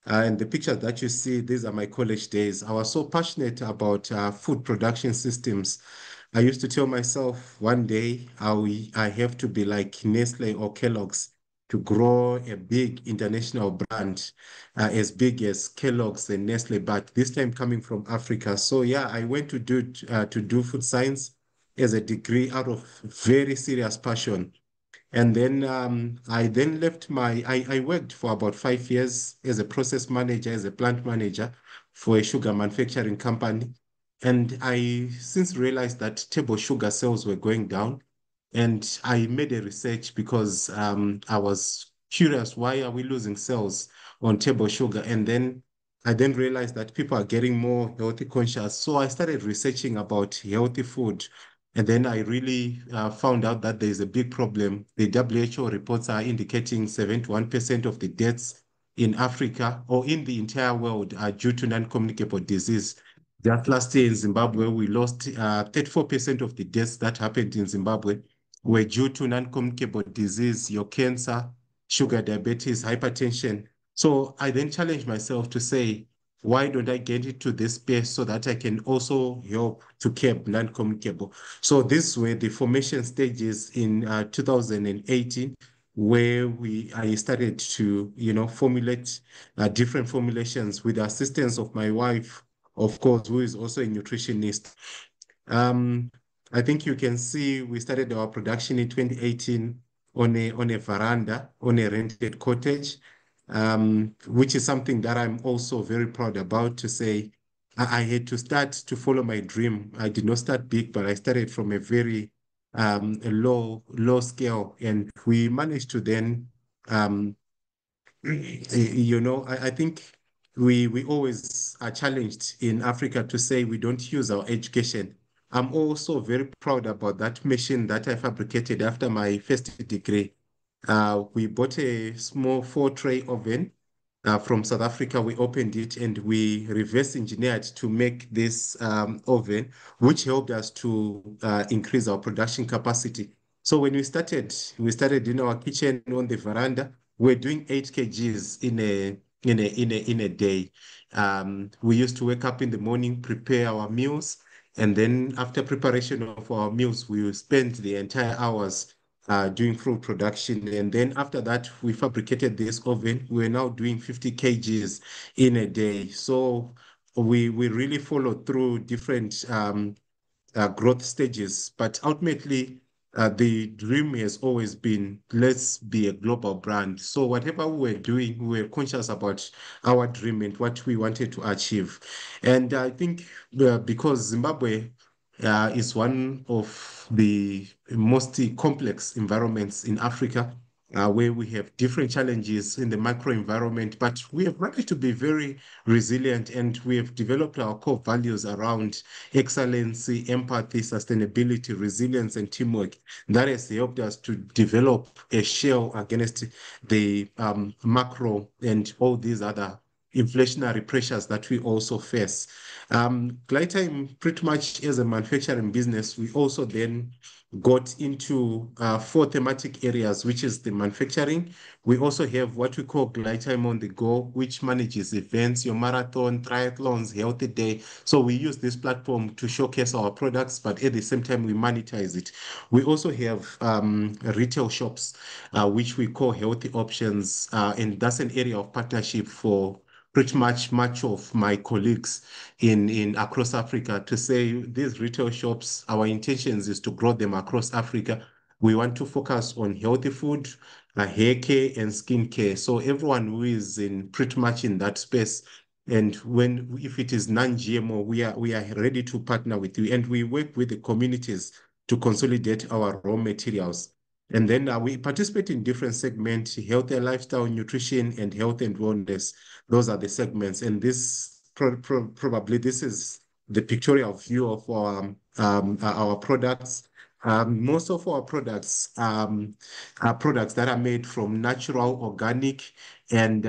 and the pictures that you see, these are my college days. I was so passionate about food production systems. I used to tell myself one day I have to be like Nestle or Kellogg's to grow a big international brand as big as Kellogg's and Nestle, but this time coming from Africa. So yeah, I went to do food science as a degree out of very serious passion. And then I then left I worked for about 5 years as a process manager, as a plant manager for a sugar manufacturing company. And I since realized that table sugar sales were going down. And I made a research because I was curious, why are we losing sales on table sugar? And then I then realized that people are getting more healthy conscious. So I started researching about healthy food. And then I really found out that there is a big problem. The WHO reports are indicating 71% of the deaths in Africa or in the entire world are due to non-communicable disease. Just last year in Zimbabwe, we lost 34% of the deaths that happened in Zimbabwe were due to non-communicable disease, your cancer, sugar, diabetes, hypertension. So I then challenged myself to say, why don't I get into this space so that I can also help to curb non-communicable? So these were the formation stages in 2018, where I started to, formulate different formulations with the assistance of my wife, of course, who is also a nutritionist. Um, I think you can see we started our production in 2018 on a veranda, on a rented cottage, which is something that I'm also very proud about to say I had to start to follow my dream. I did not start big, but I started from a very a low scale, and we managed to then I think we always are challenged in Africa to say we don't use our education. I'm also very proud about that machine that I fabricated after my first degree. We bought a small 4-tray oven from South Africa. We opened it and we reverse engineered to make this oven, which helped us to increase our production capacity. So when we started in our kitchen on the veranda. We're doing 8 kgs in a day. We used to wake up in the morning, prepare our meals, and then after preparation of our meals, we will spend the entire hours doing fruit production. And then after that, we fabricated this oven. We're now doing 50 kgs in a day. So we really follow through different growth stages, but ultimately, the dream has always been let's be a global brand. So whatever we were doing, we were conscious about our dream and what we wanted to achieve. And I think because Zimbabwe is one of the most complex environments in Africa, where we have different challenges in the macro environment, but we have managed to be very resilient and we have developed our core values around excellency, empathy, sustainability, resilience, and teamwork. That has helped us to develop a shell against the macro and all these other inflationary pressures that we also face. Glytime, pretty much as a manufacturing business, we also then got into 4 thematic areas, which is the manufacturing. We also have what we call Glytime on the Go, which manages events, your marathon, triathlons, healthy day. So we use this platform to showcase our products, but at the same time, we monetize it. We also have retail shops, which we call Healthy Options, and that's an area of partnership for pretty much of my colleagues in across Africa to say these retail shops, our intentions is to grow them across Africa. We want to focus on healthy food, hair care, and skin care. So everyone who is in pretty much in that space, and if it is non-GMO, we are ready to partner with you, and we work with the communities to consolidate our raw materials. And then we participate in different segments: health and lifestyle, nutrition, and health and wellness. Those are the segments. And this probably this is the pictorial view of our products. Most of our products are products that are made from natural, organic, and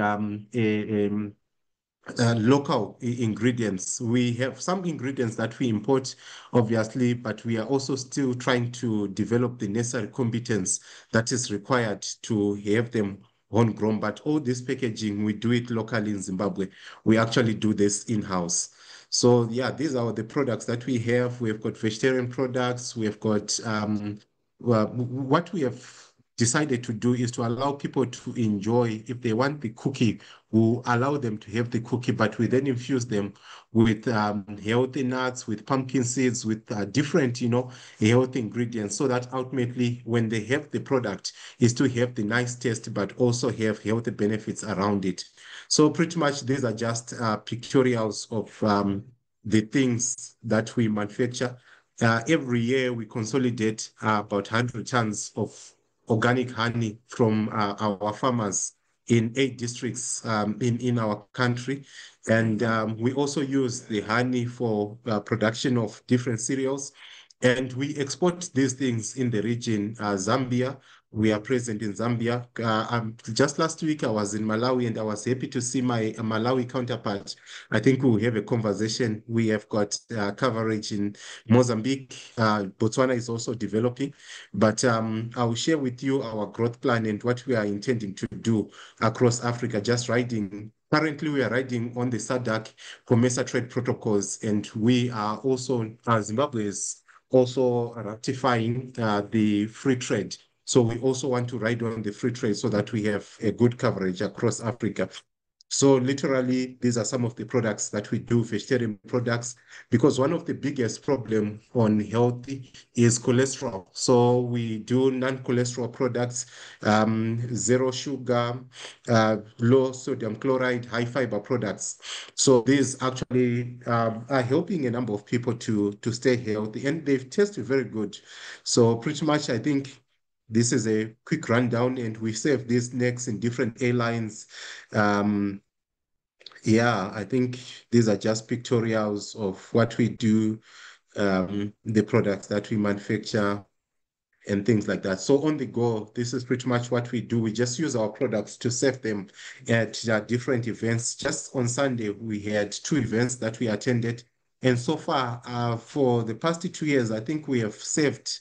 local ingredients. We have some ingredients that we import, obviously, but we are also still trying to develop the necessary competence that is required to have them homegrown, but all this packaging, we do it locally in Zimbabwe. We actually do this in-house. So yeah, these are the products that we have. We've got vegetarian products. We've got well, what we have decided to do is to allow people to enjoy. If they want the cookie, we'll allow them to have the cookie, but we then infuse them with healthy nuts, with pumpkin seeds, with different, healthy ingredients, so that ultimately when they have the product is to have the nice taste, but also have healthy benefits around it. So pretty much these are just pictorials of the things that we manufacture. Every year we consolidate about 100 tons of organic honey from our farmers in 8 districts in our country. And we also use the honey for production of different cereals. And we export these things in the region, Zambia. We are present in Zambia. Just last week, I was in Malawi and I was happy to see my Malawi counterpart. I think we'll have a conversation. We have got coverage in Mozambique. Botswana is also developing. But I will share with you our growth plan and what we are intending to do across Africa, just riding. Currently, we are riding on the SADC COMESA trade protocols, and we are also, Zimbabwe is also ratifying the free trade. So we also want to ride on the free trade so that we have a good coverage across Africa. So literally, these are some of the products that we do, vegetarian products, because one of the biggest problem on healthy is cholesterol. So we do non-cholesterol products, zero sugar, low sodium chloride, high fiber products. So these actually are helping a number of people to stay healthy, and they've tasted very good. So pretty much, I think this is a quick rundown, and we serve these snacks in different airlines. Yeah, I think these are just pictorials of what we do, the products that we manufacture, and things like that. So on the go, this is pretty much what we do. We just use our products to serve them at different events. Just on Sunday, we had 2 events that we attended. And so far, for the past 2 years, I think we have saved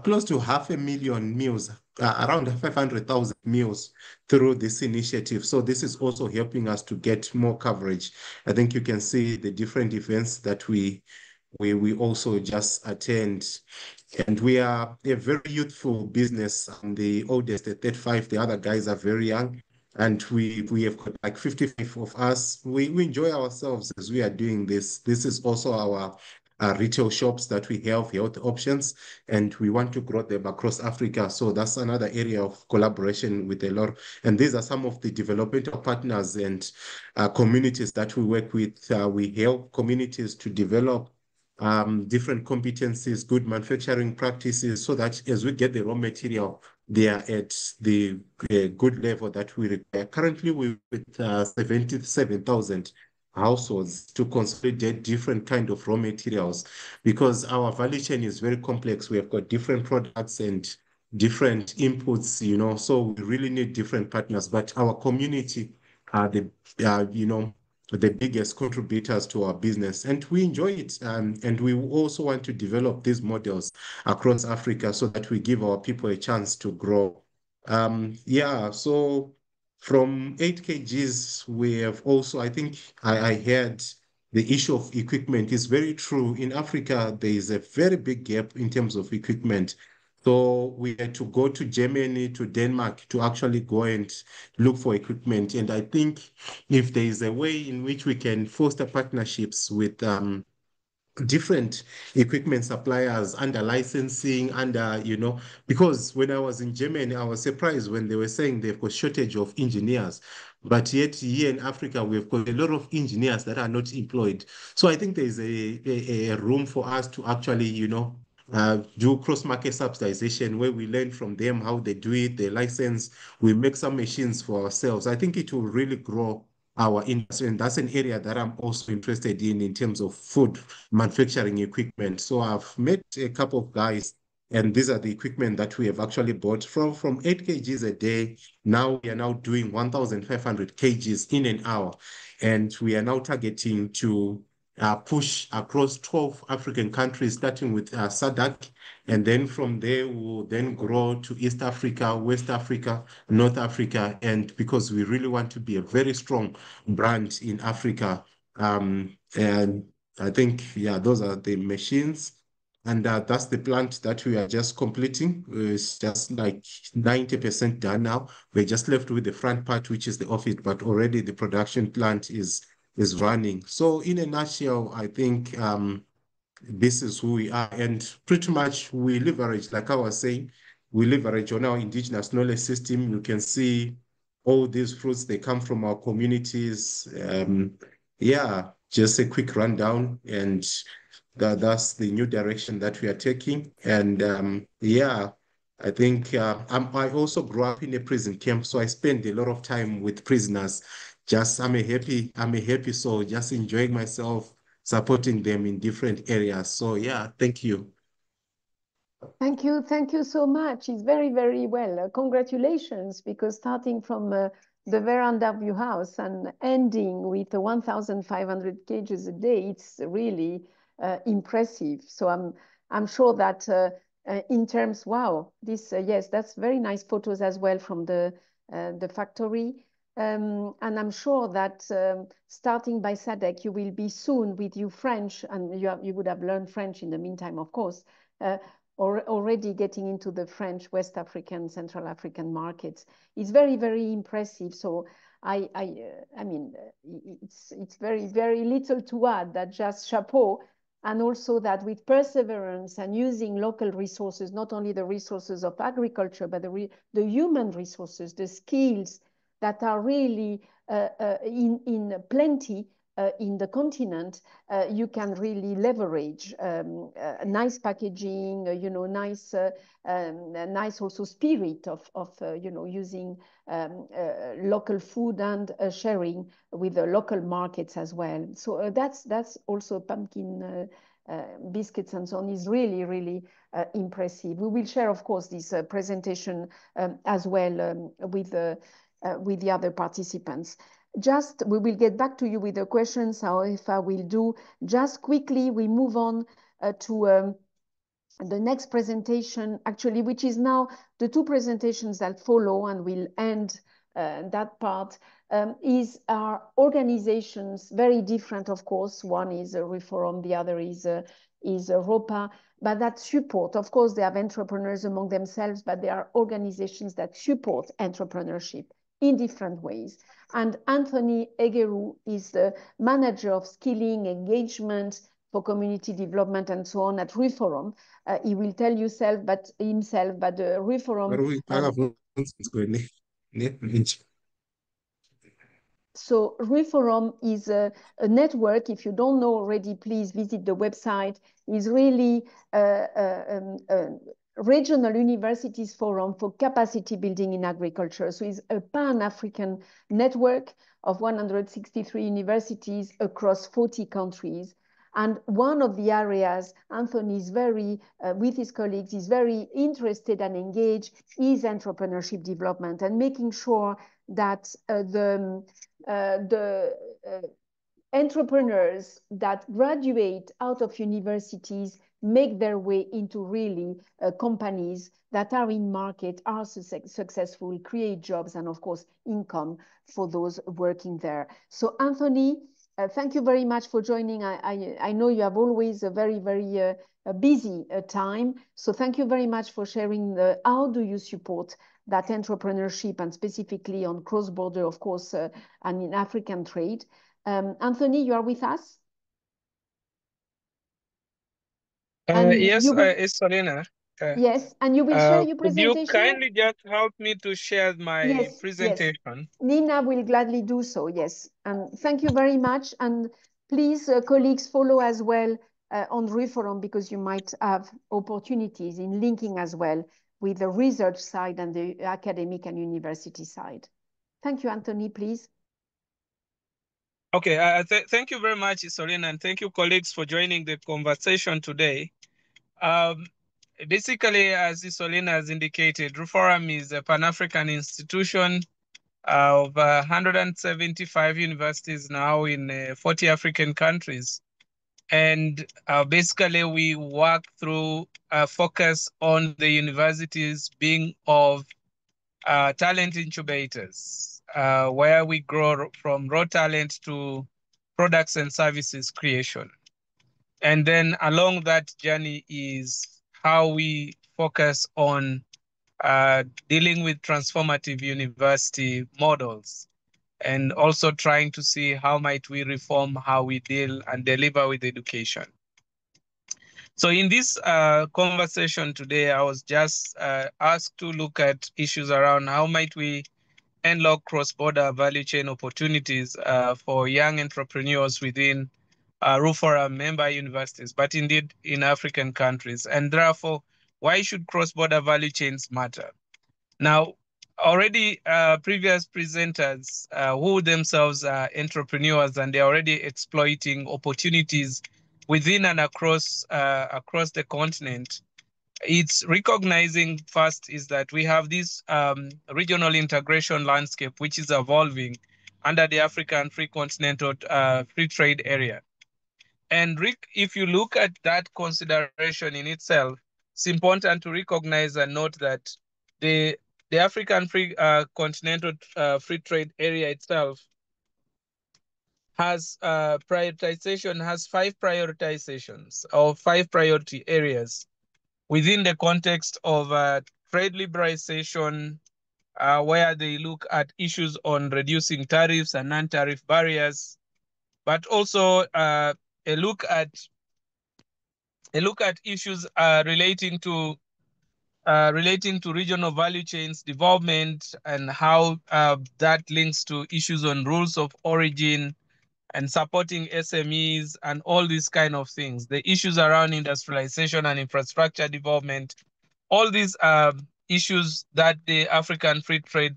close to 500,000 meals, around 500,000 meals through this initiative. So this is also helping us to get more coverage. I think you can see the different events that we also just attend. And we are a very youthful business. I'm the oldest at 35. The other guys are very young. And we have got like 55 of us. We enjoy ourselves as we are doing this. This is also our retail shops that we have, health options, and we want to grow them across Africa. So that's another area of collaboration with a lot. And these are some of the developmental partners and communities that we work with. We help communities to develop different competencies, good manufacturing practices, so that as we get the raw material, they are at the good level that we require. Currently, we're with 77,000 households to consolidate different kind of raw materials, because our value chain is very complex. We have got different products and different inputs, so we really need different partners. But our community are the biggest contributors to our business, and we enjoy it. And we also want to develop these models across Africa so that we give our people a chance to grow. Yeah, so from 8 kgs, we have also, I think I heard the issue of equipment is very true. In Africa, there is a very big gap in terms of equipment. So we had to go to Germany, to Denmark to actually go and look for equipment. And I think if there is a way in which we can foster partnerships with different equipment suppliers under licensing, because when I was in Germany, I was surprised when they were saying they've got shortage of engineers. But yet here in Africa, we've got a lot of engineers that are not employed. So I think there's a room for us to actually, do cross-market subsidization, where we learn from them how they do it, they license, we make some machines for ourselves. I think it will really grow our industry, and that's an area that I'm also interested in terms of food manufacturing equipment. So I've met a couple of guys, and these are the equipment that we have actually bought from 8 kgs a day. Now we are now doing 1,500 kgs in an hour, and we are now targeting to push across 12 African countries, starting with SADC. And then from there, we'll then grow to East Africa, West Africa, North Africa. And because we really want to be a very strong brand in Africa. And I think, yeah, those are the machines. And that's the plant that we are just completing. It's just like 90% done now. We're just left with the front part, which is the office, but already the production plant is running. So in a nutshell, I think this is who we are. And pretty much we leverage, like I was saying, we leverage on our indigenous knowledge system. You can see all these fruits, they come from our communities. Yeah, just a quick rundown. And that's the new direction that we are taking. And yeah, I think I also grew up in a prison camp, so I spend a lot of time with prisoners. Just I'm a happy soul, just enjoying myself, supporting them in different areas. So yeah, thank you. Thank you so much. It's very, very well. Congratulations, because starting from the veranda of your house and ending with 1,500 cages a day, it's really impressive. So I'm sure that in terms, wow, this yes, that's very nice photos as well from the factory. And I'm sure that starting by SADC, you will be soon with you French, and you would have learned French in the meantime, of course. Or already getting into the French, West African, Central African markets. It's very, very impressive. So I mean, it's very, very little to add, that just chapeau. And also that with perseverance and using local resources, not only the resources of agriculture, but the human resources, the skills that are really in plenty, in the continent, you can really leverage nice packaging, you know, nice also spirit of you know, using local food and sharing with the local markets as well. So that's also pumpkin biscuits and so on is really, really impressive. We will share, of course, this presentation as well with the other participants. Just, we will get back to you with the questions, however, we'll do just quickly, we move on to the next presentation, actually, which is now the two presentations that follow, and we'll end that part, is our organizations, very different, of course. One is a RUFORUM, the other is ROPPA, but that support, of course, they have entrepreneurs among themselves, but they are organizations that support entrepreneurship in different ways. And Anthony Egeru is the manager of skilling, engagement for community development and so on at RUFORUM. He will tell you himself, but the RUFORUM. So RUFORUM is a network. If you don't know already, please visit the website. It's really Regional Universities Forum for Capacity Building in Agriculture. So it's a Pan-African network of 163 universities across 40 countries. And one of the areas Anthony is very, with his colleagues, is very interested and engaged is entrepreneurship development and making sure that the entrepreneurs that graduate out of universities make their way into really companies that are in market, are successful, create jobs, and of course, income for those working there. So Anthony, thank you very much for joining. I know you have always a very, very busy time. So thank you very much for sharing how do you support that entrepreneurship, and specifically on cross-border, of course, and in African trade. Anthony, you are with us? Yes, Isolina. Yes, and you will share your presentation? Could you kindly just help me to share my presentation? Yes. Nina will gladly do so, yes. And thank you very much. And please, colleagues, follow as well on RUFORUM, because you might have opportunities in linking as well with the research side and the academic and university side. Thank you, Anthony, please. Okay, thank you very much, Isolina, and thank you, colleagues, for joining the conversation today. Basically, as Isolina has indicated, RUFORUM is a Pan-African institution of 175 universities now in 40 African countries. And basically we work through focus on the universities being of talent incubators, where we grow from raw talent to products and services creation. And then along that journey is how we focus on dealing with transformative university models, and also trying to see how might we reform how we deal and deliver with education. So in this conversation today, I was just asked to look at issues around how might we unlock cross-border value chain opportunities for young entrepreneurs within RUFORUM member universities, but indeed in African countries. And therefore, why should cross-border value chains matter? Now, already previous presenters who themselves are entrepreneurs and they're already exploiting opportunities within and across the continent. It's recognizing first is that we have this regional integration landscape, which is evolving under the African Free Continental Free Trade Area. And Rick, if you look at that consideration in itself, it's important to recognize and note that the African Free Continental Free Trade Area itself has prioritization, has 5 prioritizations or 5 priority areas within the context of trade liberalization, where they look at issues on reducing tariffs and non-tariff barriers, but also a look at issues relating to regional value chains development and how that links to issues on rules of origin and supporting SMEs and all these kind of things. The issues around industrialization and infrastructure development, all these issues that the African Free Trade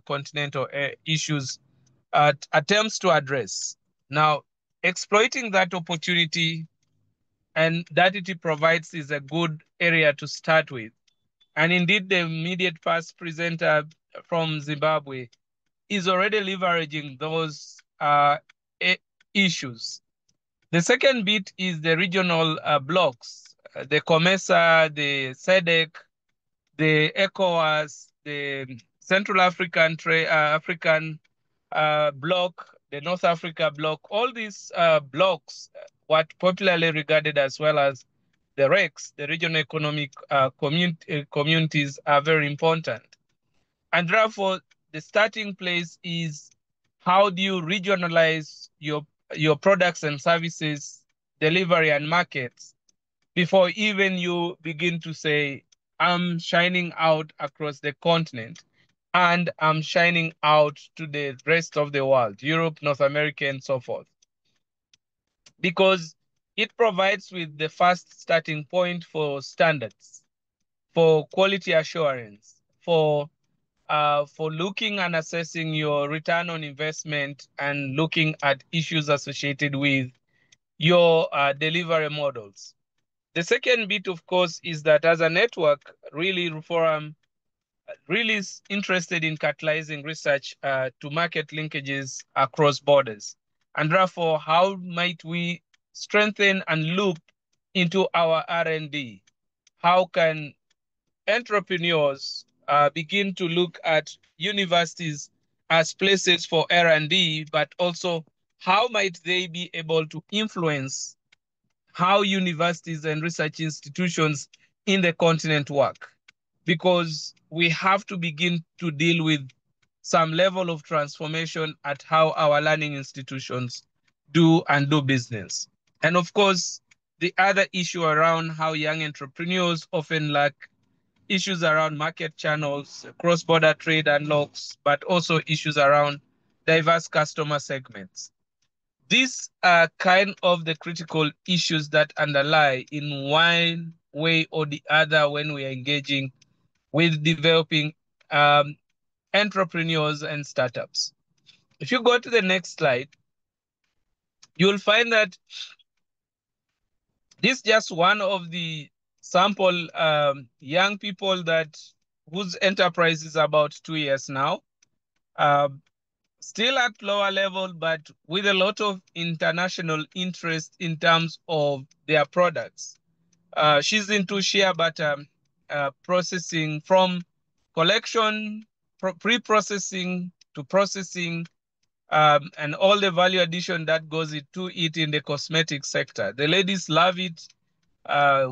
Continental issues attempts to address. Now, exploiting that opportunity and that it provides is a good area to start with. And indeed, the immediate past presenter from Zimbabwe is already leveraging those issues. The second bit is the regional blocks, the COMESA, the SADC, the ECOWAS, the Central African bloc, the North Africa bloc, all these blocks, what popularly regarded as well as the RECs, the regional economic communities, are very important. And therefore, the starting place is how do you regionalize your products and services, delivery and markets, before even you begin to say, I'm shining out across the continent and I'm shining out to the rest of the world, Europe, North America, and so forth. Because it provides with the first starting point for standards, for quality assurance, for looking and assessing your return on investment and looking at issues associated with your delivery models. The second bit, of course, is that as a network, really RUFORUM really is interested in catalyzing research to market linkages across borders. And therefore, how might we strengthen and look into our R&D? How can entrepreneurs begin to look at universities as places for R&D, but also how might they be able to influence how universities and research institutions in the continent work? Because we have to begin to deal with some level of transformation at how our learning institutions do business. And of course, the other issue around how young entrepreneurs often lack issues around market channels, cross-border trade unlocks, but also issues around diverse customer segments. These are kind of the critical issues that underlie in one way or the other when we are engaging with developing entrepreneurs and startups. If you go to the next slide, you'll find that this is just one of the sample young people whose enterprise is about 2 years now. still at lower level, but with a lot of international interest in terms of their products. She's into shea butter processing, from collection, pre-processing to processing, and all the value addition that goes into it in the cosmetic sector. The ladies love it,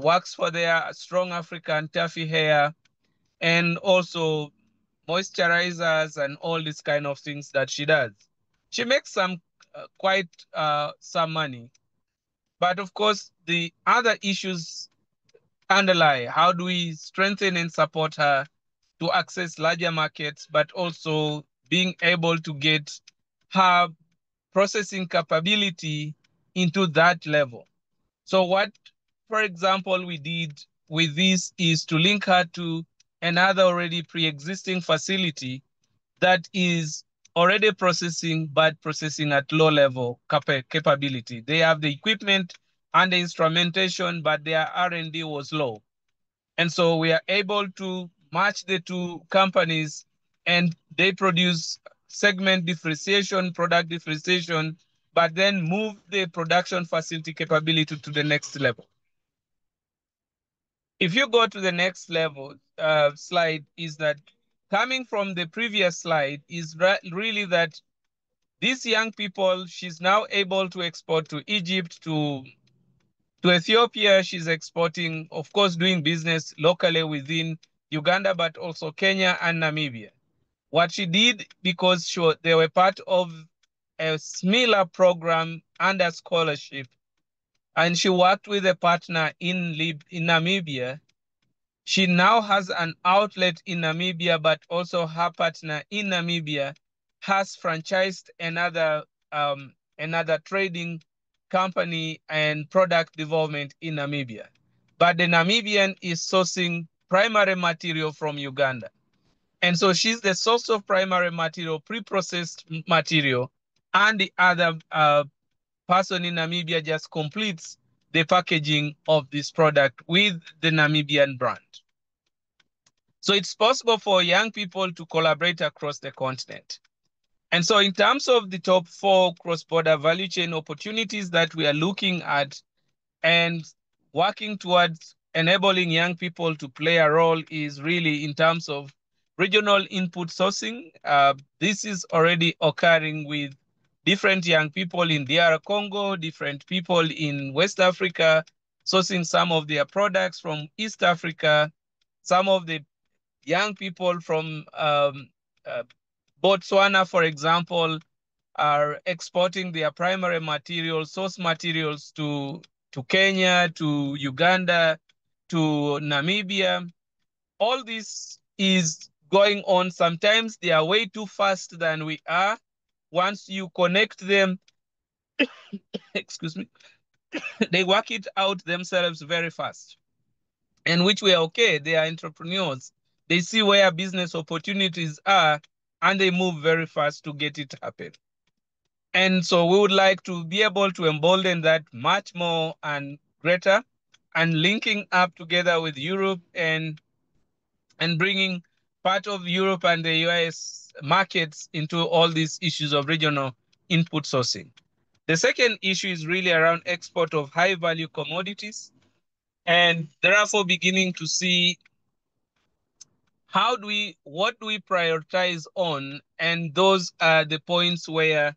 works for their strong African taffy hair, and also moisturizers and all these kind of things that she does. She makes some quite some money. But of course, the other issues underlie how do we strengthen and support her to access larger markets, but also being able to get her processing capability into that level. So what, for example, we did with this is to link her to another already pre-existing facility that is already processing, but processing at low level capability. They have the equipment and the instrumentation, but their R&D was low. And so we are able to match the two companies, and they produce segment differentiation, product differentiation, but then move the production facility capability to the next level. If you go to the next level slide, is that coming from the previous slide is really that these young people, she's now able to export to Egypt, to Ethiopia. She's exporting, of course, doing business locally within Uganda, but also Kenya and Namibia. What she did, because they were part of a similar program under scholarship, and she worked with a partner in Namibia. She now has an outlet in Namibia, but also her partner in Namibia has franchised another trading company and product development in Namibia. But the Namibian is sourcing primary material from Uganda. And so she's the source of primary material, pre-processed material, and the other person in Namibia just completes the packaging of this product with the Namibian brand. So it's possible for young people to collaborate across the continent. And so in terms of the top 4 cross-border value chain opportunities that we are looking at and working towards enabling young people to play a role is really in terms of regional input sourcing. This is already occurring with different young people in DR Congo, different people in West Africa, sourcing some of their products from East Africa, some of the young people from Botswana, for example, are exporting their primary materials, source materials to Kenya, to Uganda, to Namibia. All this is going on. Sometimes they are way too fast than we are. Once you connect them, excuse me, they work it out themselves very fast. And which we are okay, they are entrepreneurs. They see where business opportunities are, and they move very fast to get it happen. And so we would like to be able to embolden that much more and greater, and linking up together with Europe and bringing part of Europe and the US markets into all these issues of regional input sourcing. The second issue is really around export of high value commodities, and therefore beginning to see what do we prioritize on, and those are the points where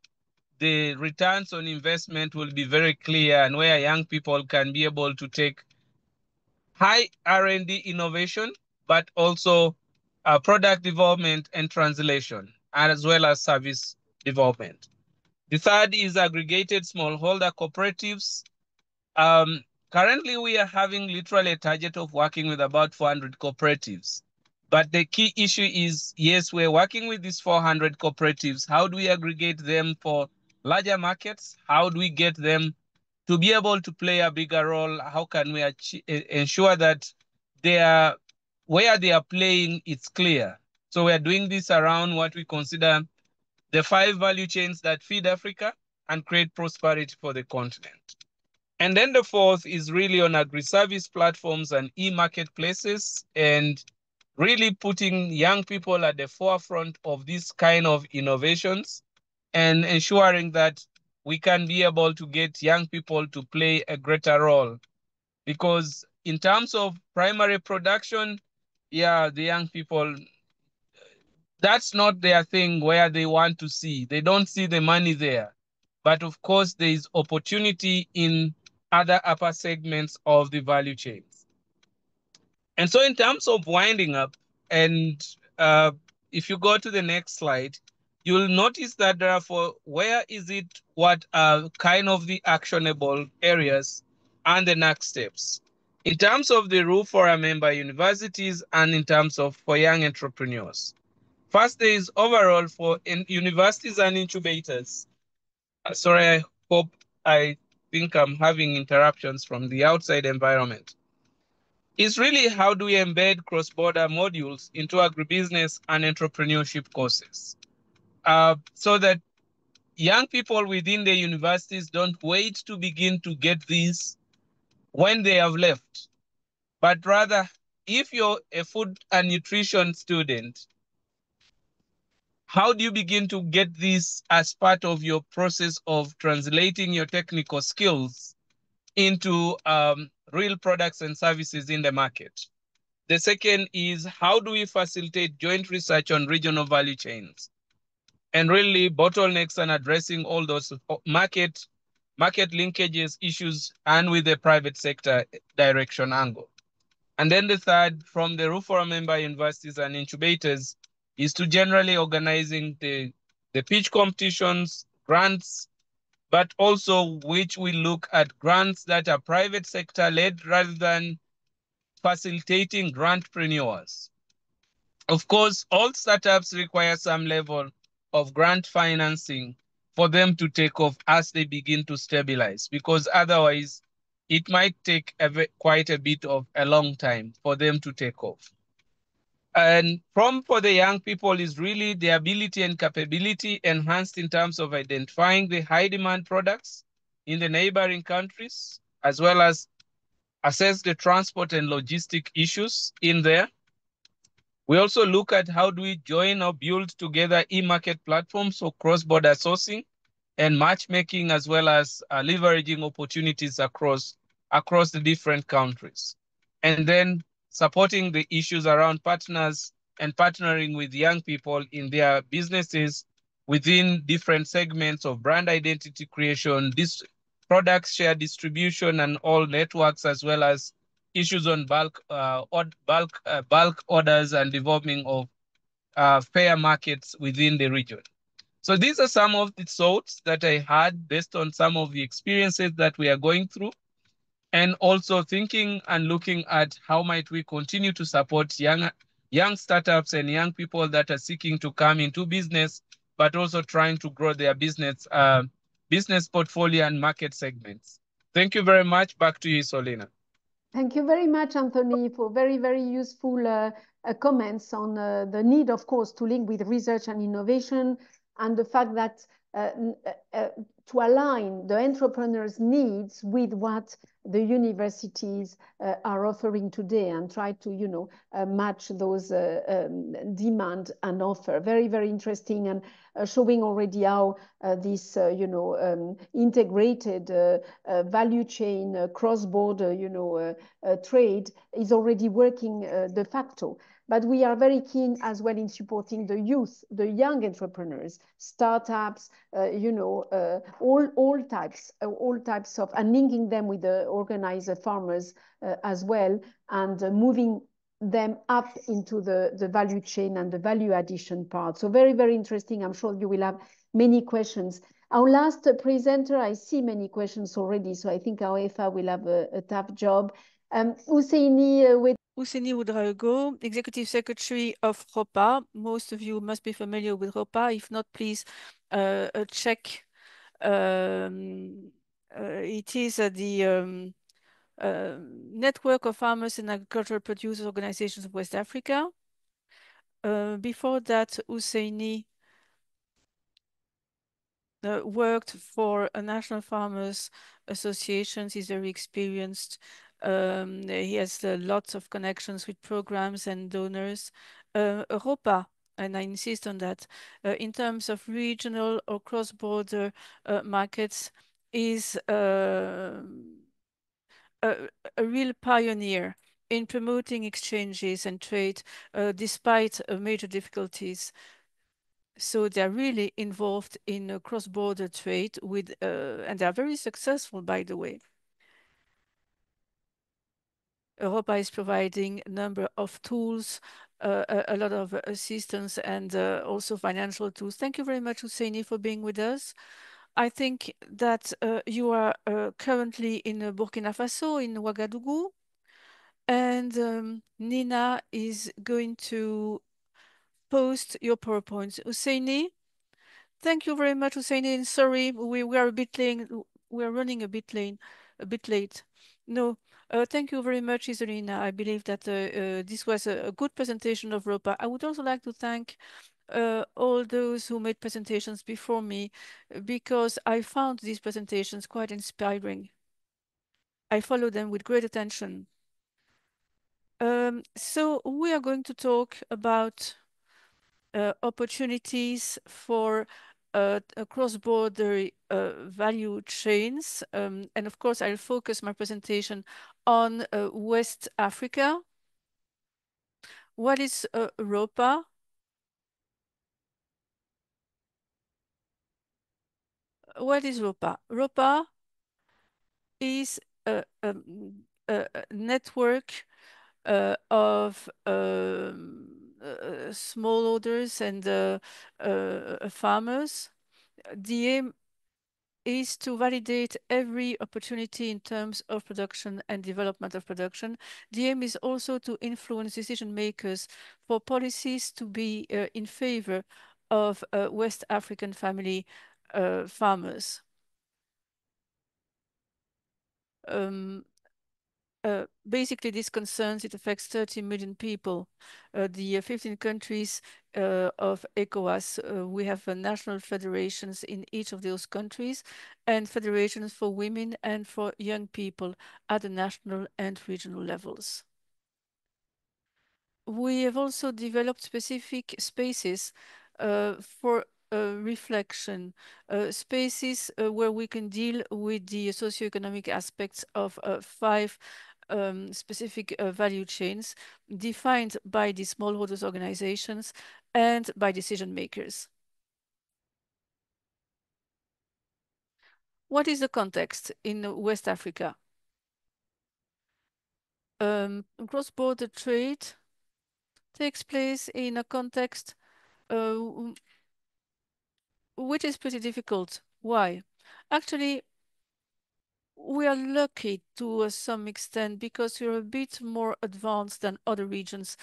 the returns on investment will be very clear, and where young people can be able to take high R&D innovation, but also product development and translation, as well as service development. The third is aggregated smallholder cooperatives. Currently, we are having literally a target of working with about 400 cooperatives. But the key issue is, yes, we're working with these 400 cooperatives. How do we aggregate them for larger markets? How do we get them to be able to play a bigger role? How can we ensure that where they are playing, it's clear? So we are doing this around what we consider the 5 value chains that feed Africa and create prosperity for the continent. And then the fourth is really on agri-service platforms and e-marketplaces, and really putting young people at the forefront of these kind of innovations and ensuring that we can be able to get young people to play a greater role. Because in terms of primary production, yeah, the young people, that's not their thing where they want to see. They don't see the money there. But of course, there is opportunity in other upper segments of the value chains. And so in terms of winding up, and if you go to the next slide, you'll notice that therefore, where is it, what are kind of the actionable areas and the next steps? In terms of the RUFORUM member universities and in terms of for young entrepreneurs. First, there is overall for universities and incubators. Sorry, I think I'm having interruptions from the outside environment. It's really how do we embed cross-border modules into agribusiness and entrepreneurship courses so that young people within the universities don't wait to begin to get these when they have left, but rather if you're a food and nutrition student, how do you begin to get this as part of your process of translating your technical skills into real products and services in the market? The second is how do we facilitate joint research on regional value chains and really bottlenecks and addressing all those market linkages issues and with the private sector direction angle. And then the third, from the RUFORUM member universities and incubators, is to generally organizing the pitch competitions, grants, but also which we look at grants that are private sector led rather than facilitating grantpreneurs. Of course, all startups require some level of grant financing for them to take off as they begin to stabilize, because otherwise it might take quite a bit of a long time for them to take off. And for the young people is really the ability and capability enhanced in terms of identifying the high demand products in the neighboring countries, as well as assess the transport and logistic issues in there. We also look at how do we join or build together e-market platforms for cross-border sourcing and matchmaking, as well as leveraging opportunities across the different countries. And then supporting the issues around partners and partnering with young people in their businesses within different segments of brand identity creation, product share distribution, and all networks, as well as issues on bulk orders and developing of fair markets within the region. So these are some of the thoughts that I had based on some of the experiences that we are going through, and also thinking and looking at how might we continue to support young startups and young people that are seeking to come into business, but also trying to grow their business portfolio and market segments. Thank you very much. Back to you, Isolina. Thank you very much, Anthony, for very, very useful comments on the need, of course, to link with research and innovation, and the fact that to align the entrepreneurs' needs with what the universities are offering today, and try to, match those demand and offer. Very, very interesting, and showing already how this, integrated value chain, cross-border, trade is already working de facto. But we are very keen as well in supporting the youth, the young entrepreneurs, startups, all types of, and linking them with the organized farmers as well, and moving them up into the value chain and the value addition part. So very, very interesting. I'm sure you will have many questions. Our last presenter, I see many questions already, so I think our EFA will have a tough job. Ousseini Ouedraogo, Executive Secretary of ROPPA. Most of you must be familiar with ROPPA. If not, please check. It is the Network of Farmers and Agricultural Producers Organizations of West Africa. Before that, Ousseini worked for a National Farmers Associations. He's very experienced. He has lots of connections with programs and donors. ROPPA and I insist on that, in terms of regional or cross-border markets, is a real pioneer in promoting exchanges and trade despite major difficulties. So they're really involved in cross-border trade with, and they're very successful, by the way. ROPPA is providing a number of tools, a lot of assistance, and also financial tools. Thank you very much, Ousseini, for being with us. I think that you are currently in Burkina Faso, in Ouagadougou, and Nina is going to post your PowerPoints. Ousseini, thank you very much, Ousseini. And sorry, we are a bit late. We are running a bit late. No, thank you very much, Isolina. I believe that this was a good presentation of ROPPA. I would also like to thank all those who made presentations before me, because I found these presentations quite inspiring. I follow them with great attention. So we are going to talk about opportunities for cross-border value chains. And of course, I'll focus my presentation on West Africa. What is ROPPA? What is ROPPA? ROPPA is a network of smallholders and farmers. The aim is to validate every opportunity in terms of production and development of production. The aim is also to influence decision makers for policies to be in favor of West African family farmers. Basically, this concerns, it affects 30 million people. The 15 countries of ECOWAS, we have national federations in each of those countries, and federations for women and for young people at the national and regional levels. We have also developed specific spaces for reflection, spaces where we can deal with the socioeconomic aspects of 5 specific value chains defined by the smallholders organizations and by decision makers. What is the context in West Africa? Cross-border trade takes place in a context which is pretty difficult. Why? Actually, we are lucky to some extent because we're a bit more advanced than other regions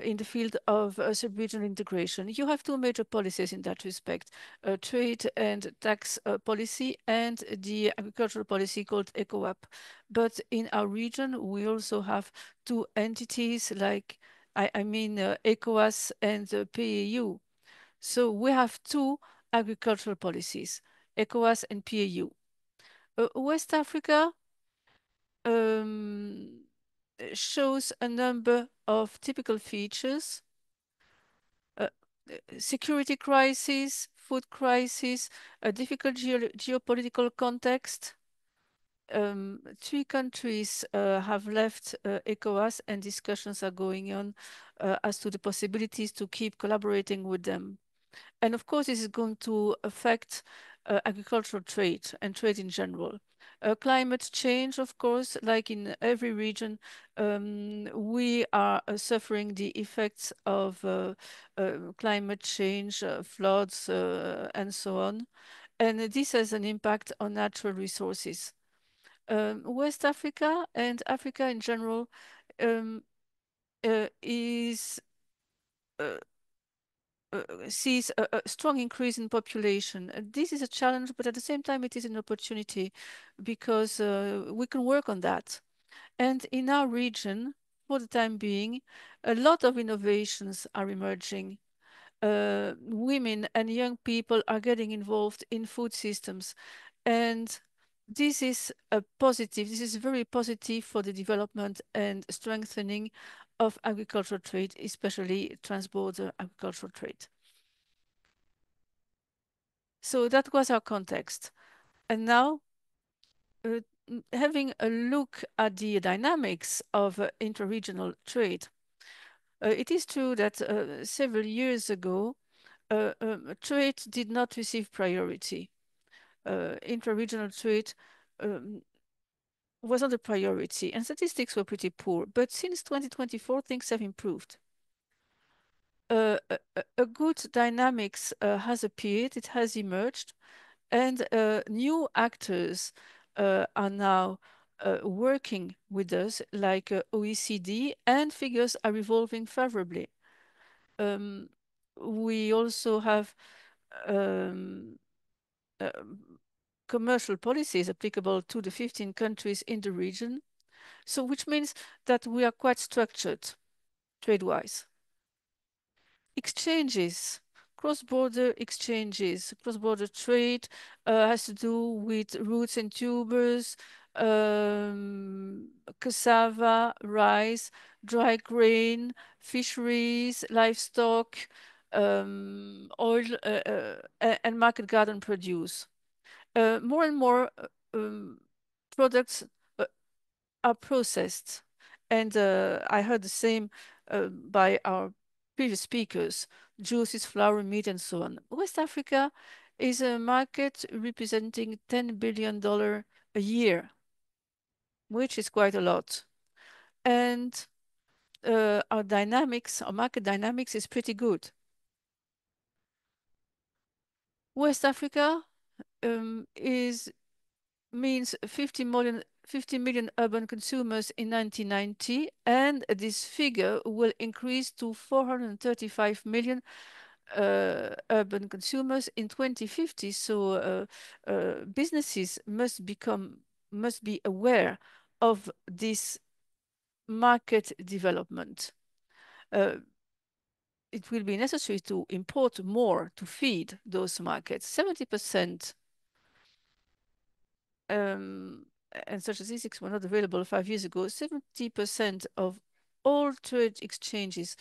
in the field of sub-regional integration. You have 2 major policies in that respect, trade and tax policy and the agricultural policy called ECOWAP. But in our region, we also have 2 entities like, I mean ECOWAS and PAU. So we have 2 agricultural policies, ECOWAS and PAU. West Africa shows a number of typical features: security crisis, food crisis, a difficult geopolitical context. 3 countries have left ECOWAS, and discussions are going on as to the possibilities to keep collaborating with them. And of course, this is going to affect agricultural trade and trade in general. Climate change, of course, like in every region, we are suffering the effects of climate change, floods, and so on. And this has an impact on natural resources. West Africa and Africa in general sees a strong increase in population. This is a challenge, but at the same time, it is an opportunity because we can work on that. And in our region, for the time being, a lot of innovations are emerging. Women and young people are getting involved in food systems. And this is a positive, this is very positive for the development and strengthening of agricultural trade, especially transborder agricultural trade. So that was our context. And now, having a look at the dynamics of interregional trade, it is true that several years ago, trade did not receive priority. Intra-regional trade was not a priority, and statistics were pretty poor. But since 2024, things have improved. A good dynamics has appeared, it has emerged, and new actors are now working with us, like OECD, and figures are evolving favorably. We also have commercial policies applicable to the 15 countries in the region, so which means that we are quite structured trade-wise. Exchanges, cross-border exchanges, cross-border trade has to do with roots and tubers, cassava, rice, dry grain, fisheries, livestock, oil, and market garden produce. More and more products are processed. And I heard the same by our previous speakers, juices, flour, meat, and so on. West Africa is a market representing $10 billion a year, which is quite a lot. And our market dynamics is pretty good. West Africa means 50 million urban consumers in 1990, and this figure will increase to 435 million urban consumers in 2050. So businesses must be aware of this market development. It will be necessary to import more to feed those markets. 70%. And such statistics were not available 5 years ago. 70% of all trade exchanges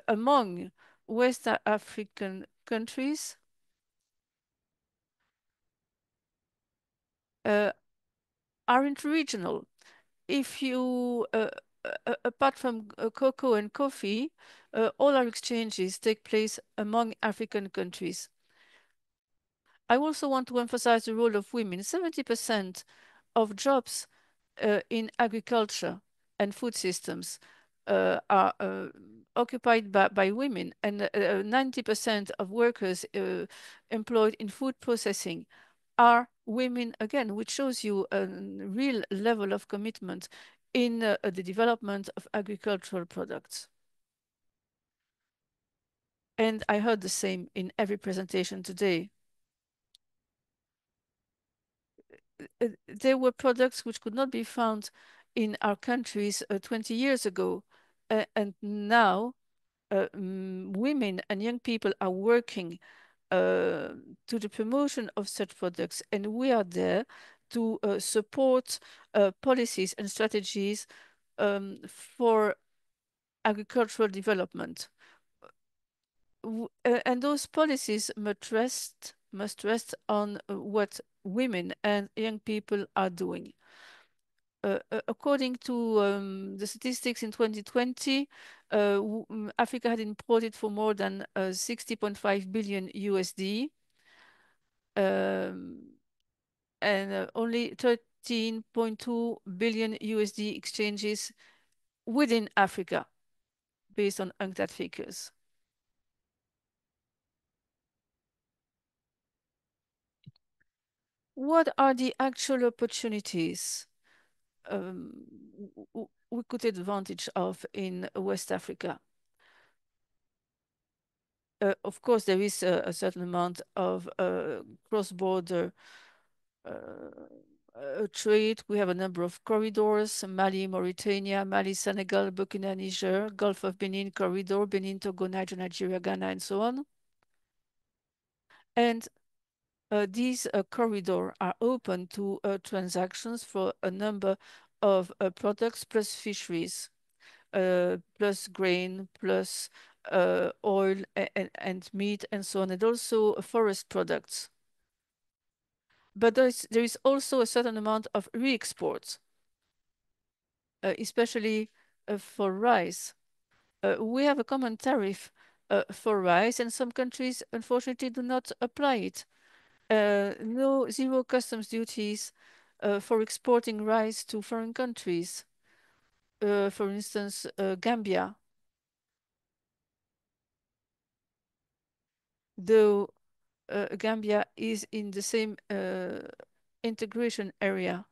among West African countries are interregional. If you, apart from cocoa and coffee, all our exchanges take place among African countries. I also want to emphasize the role of women. 70% of jobs in agriculture and food systems are occupied by women, and 90% of workers employed in food processing are women again, which shows you a real level of commitment in the development of agricultural products. And I heard the same in every presentation today. There were products which could not be found in our countries 20 years ago. And now women and young people are working to the promotion of such products. And we are there to support policies and strategies for agricultural development. And those policies must rest on what women and young people are doing. According to the statistics in 2020, Africa had imported for more than 60.5 billion USD, and only 13.2 billion USD exchanges within Africa, based on UNCTAD figures. What are the actual opportunities we could take advantage of in West Africa? Of course, there is a certain amount of cross-border trade. We have a number of corridors: Mali, Mauritania, Mali, Senegal, Burkina, Niger, Gulf of Benin corridor, Benin, Togo, Niger, Nigeria, Ghana, and so on. And these corridors are open to transactions for a number of products plus fisheries. plus grain, plus oil and meat and so on, and also forest products. But there is also a certain amount of re-export, especially for rice. We have a common tariff for rice, and some countries, unfortunately, do not apply it. Zero customs duties for exporting rice to foreign countries. For instance, Gambia. Though Gambia is in the same integration area.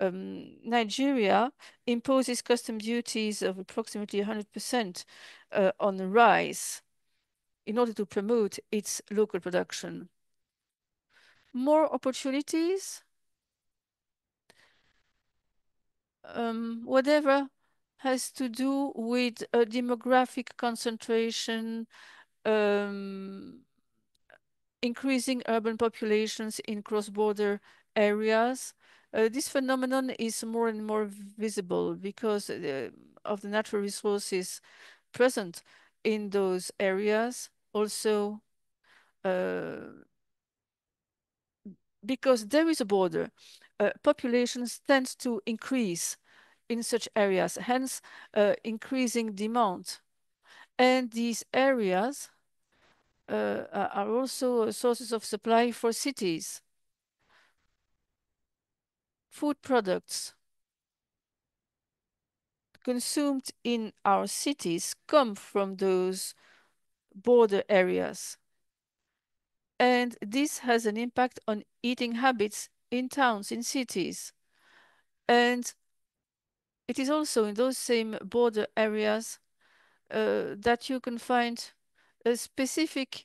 Nigeria imposes custom duties of approximately 100% on rice in order to promote its local production. More opportunities, whatever has to do with demographic concentration, increasing urban populations in cross-border areas. This phenomenon is more and more visible because of the natural resources present in those areas. Also, because there is a border, populations tend to increase in such areas, hence increasing demand. And these areas are also sources of supply for cities. Food products consumed in our cities come from those border areas. And this has an impact on eating habits in towns, in cities. And it is also in those same border areas that you can find specific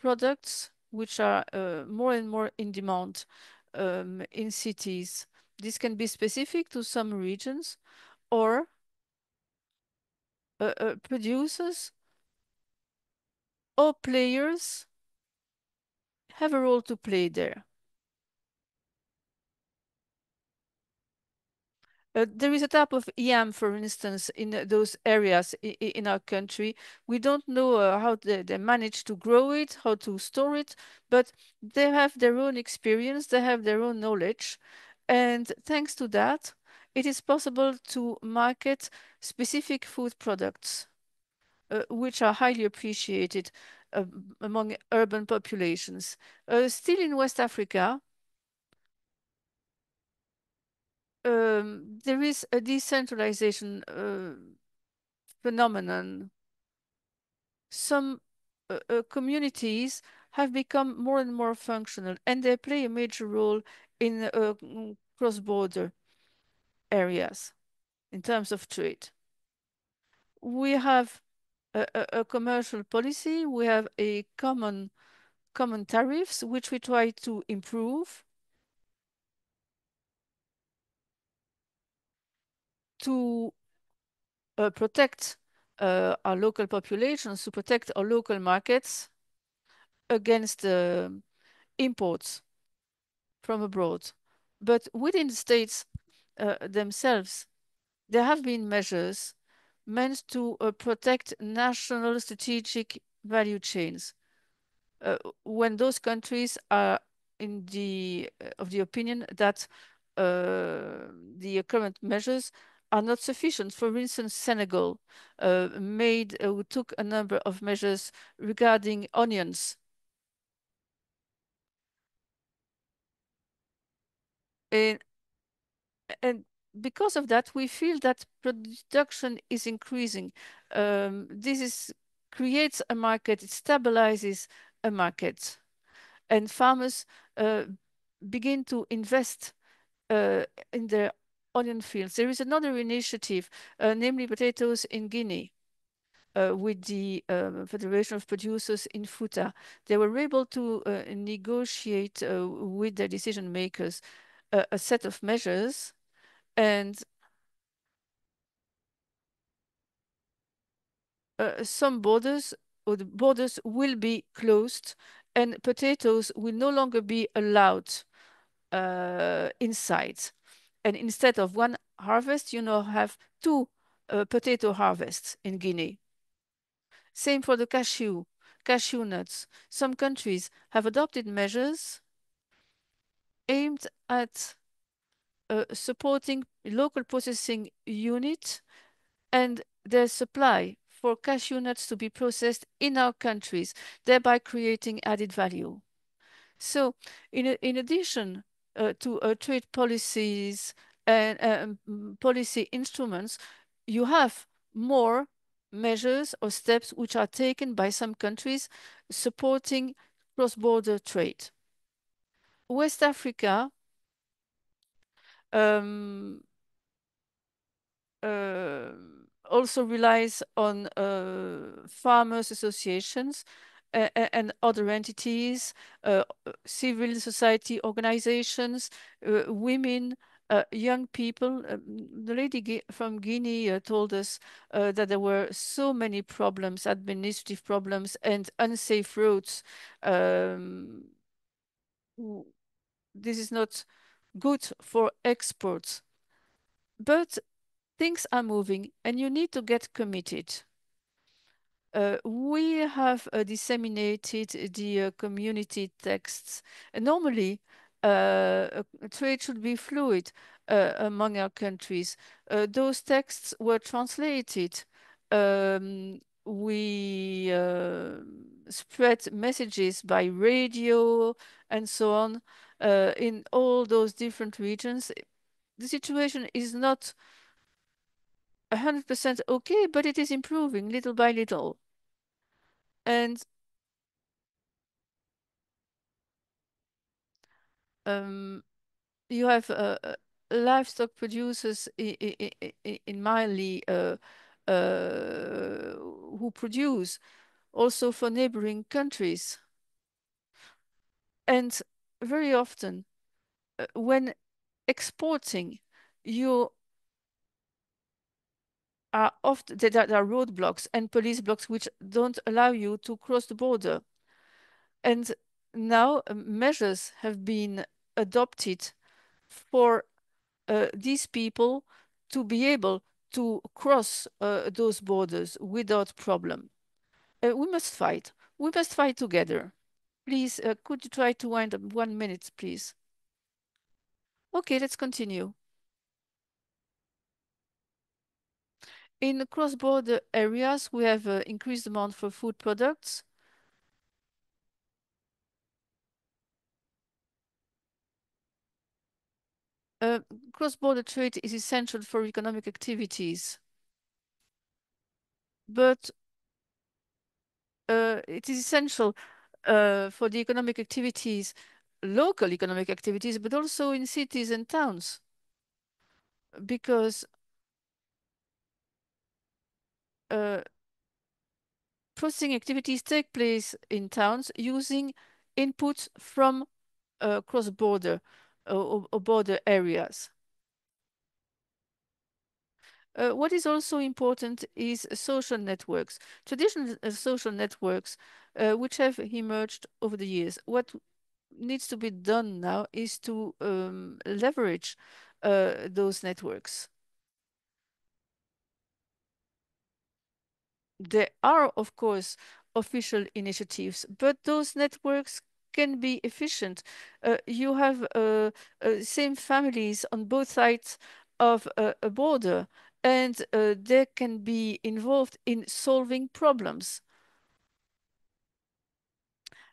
products which are more and more in demand in cities. This can be specific to some regions, or producers or players have a role to play there. There is a type of yam, for instance, in those areas in our country. We don't know how they manage to grow it, how to store it, but they have their own experience, they have their own knowledge. And thanks to that, it is possible to market specific food products, which are highly appreciated among urban populations. Still in West Africa, there is a decentralization phenomenon. Some communities have become more and more functional, and they play a major role in cross-border areas in terms of trade. We have a commercial policy, we have a common tariffs, which we try to improve to protect our local populations, to protect our local markets against imports from abroad. But within the states themselves, there have been measures meant to protect national strategic value chains. When those countries are of the opinion that the current measures are not sufficient. For instance, Senegal took a number of measures regarding onions. And because of that, we feel that production is increasing. This creates a market, it stabilizes a market. And farmers begin to invest in their onion fields. There is another initiative, namely potatoes in Guinea, with the Federation of Producers in Futa. They were able to negotiate with their decision makers a set of measures, and some borders, or the borders will be closed, and potatoes will no longer be allowed inside. And instead of one harvest, you now have two potato harvests in Guinea. Same for the cashew nuts. Some countries have adopted measures aimed at supporting local processing units and their supply for cashew nuts to be processed in our countries, thereby creating added value. So in addition to trade policies and policy instruments, you have more measures or steps which are taken by some countries supporting cross-border trade. West Africa also relies on farmers associations and other entities, civil society organizations, women, young people. The lady from Guinea told us that there were so many problems, administrative problems and unsafe roads. This is not good for exports. But things are moving and you need to get committed. We have disseminated the community texts. Normally, trade should be fluid among our countries. Those texts were translated. We spread messages by radio and so on in all those different regions. The situation is not 100% okay, but it is improving little by little. And you have livestock producers in Mali who produce also for neighboring countries. And very often, when exporting, you are often there are roadblocks and police blocks which don't allow you to cross the border. And now measures have been adopted for these people to be able to cross those borders without problem. We must fight. We must fight together. Please, could you try to wind up 1 minute, please? Okay, let's continue. In cross-border areas, we have increased demand for food products. Cross-border trade is essential for economic activities, but it is essential for the economic activities, local economic activities, but also in cities and towns, because processing activities take place in towns using inputs from cross-border or border areas. What is also important is social networks, traditional social networks, which have emerged over the years. What needs to be done now is to leverage those networks. There are, of course, official initiatives, but those networks can be efficient. You have same families on both sides of a border, and they can be involved in solving problems.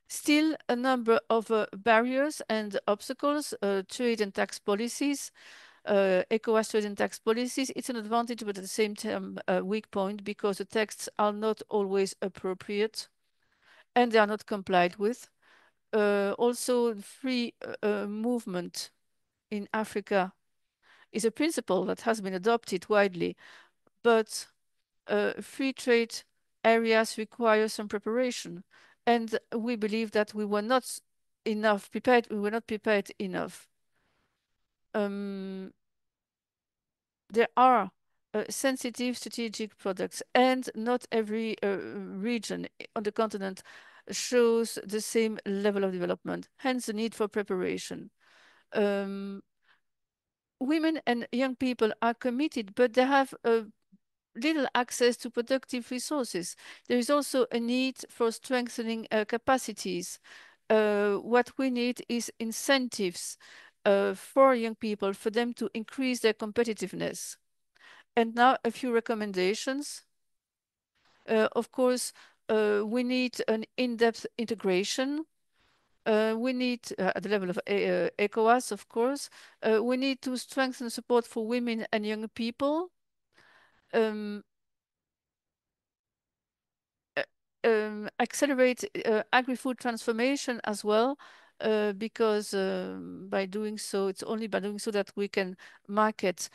Still, a number of barriers and obstacles, trade and tax policies, ECOWAS trade and tax policies. It's an advantage, but at the same time, a weak point because the texts are not always appropriate and they are not complied with. Also, free movement in Africa is a principle that has been adopted widely, but free trade areas require some preparation. And we believe that we were not enough prepared. We were not prepared enough. There are sensitive strategic products, and not every region on the continent shows the same level of development, hence the need for preparation. Women and young people are committed, but they have little access to productive resources. There is also a need for strengthening capacities. What we need is incentives for young people, for them to increase their competitiveness. And now a few recommendations. Of course, we need an in-depth integration. We need, at the level of ECOWAS, of course, we need to strengthen support for women and young people. Accelerate agri-food transformation as well, because by doing so, it's only by doing so that we can market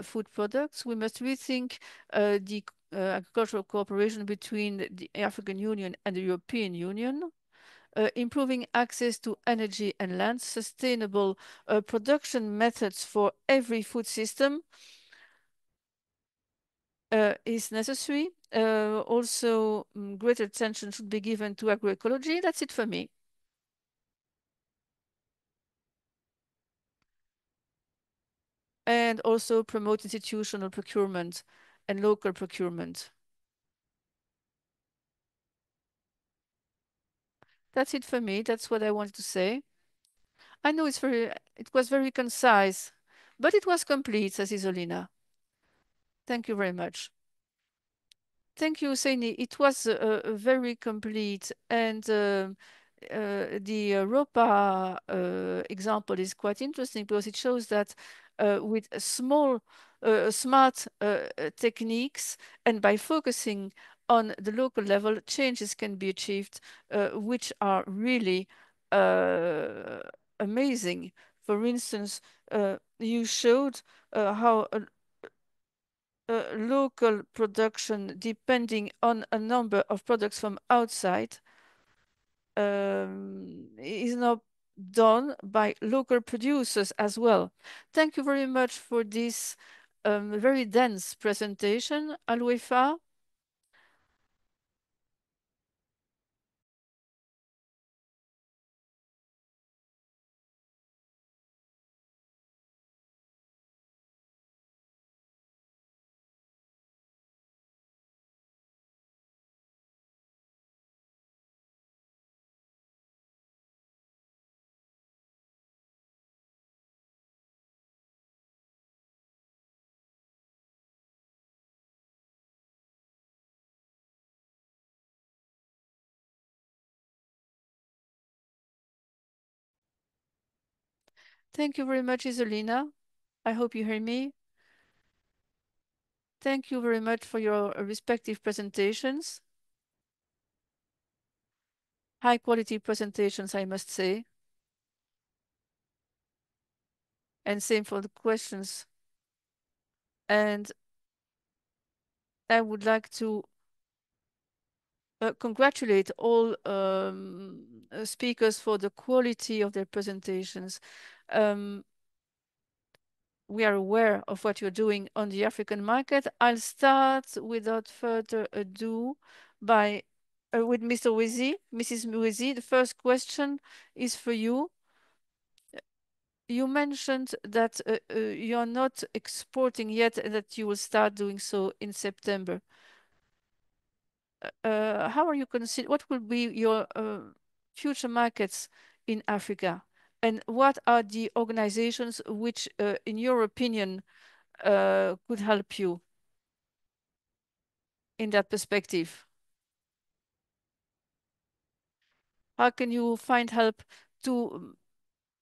food products. We must rethink the agricultural cooperation between the African Union and the European Union. Improving access to energy and land, sustainable production methods for every food system is necessary. Also, greater attention should be given to agroecology. That's it for me. And also promote institutional procurement and local procurement. That's it for me. That's what I wanted to say. I know it was very concise, but it was complete, says Isolina. Thank you very much. Thank you, Ousseini. It was very complete, and the ROPPA example is quite interesting because it shows that with smart techniques and by focusing on the local level, changes can be achieved, which are really amazing. For instance, you showed how local production, depending on a number of products from outside, is now done by local producers as well. Thank you very much for this very dense presentation, Al-Wafa. Thank you very much, Isolina. I hope you hear me. Thank you very much for your respective presentations. High quality presentations, I must say. And same for the questions. And I would like to congratulate all speakers for the quality of their presentations. We are aware of what you're doing on the African market. I'll start without further ado by with Mr. Wezi. Mrs. Wezi, the first question is for you. You mentioned that you're not exporting yet and that you will start doing so in September. How are you consider? What will be your future markets in Africa? And what are the organizations which, in your opinion, could help you in that perspective? How can you find help to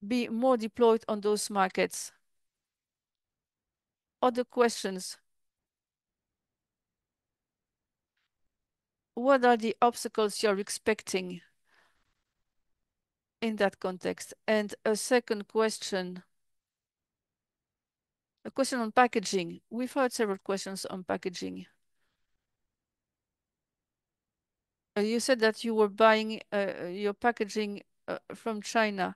be more deployed on those markets? Other questions? What are the obstacles you're expecting in that context? And a second question, a question on packaging. We've heard several questions on packaging. You said that you were buying your packaging from China.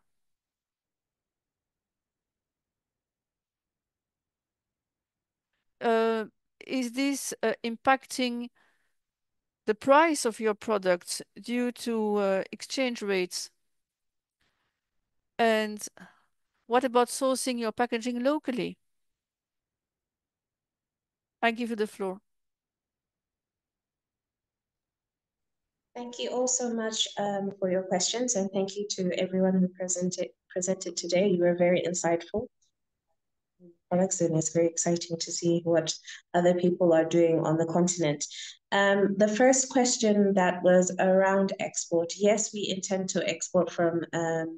Is this impacting the price of your products due to exchange rates? And what about sourcing your packaging locally? I give you the floor. Thank you all so much for your questions, and thank you to everyone who presented today. You were very insightful products, and it's very exciting to see what other people are doing on the continent. The first question that was around export. Yes, we intend to export from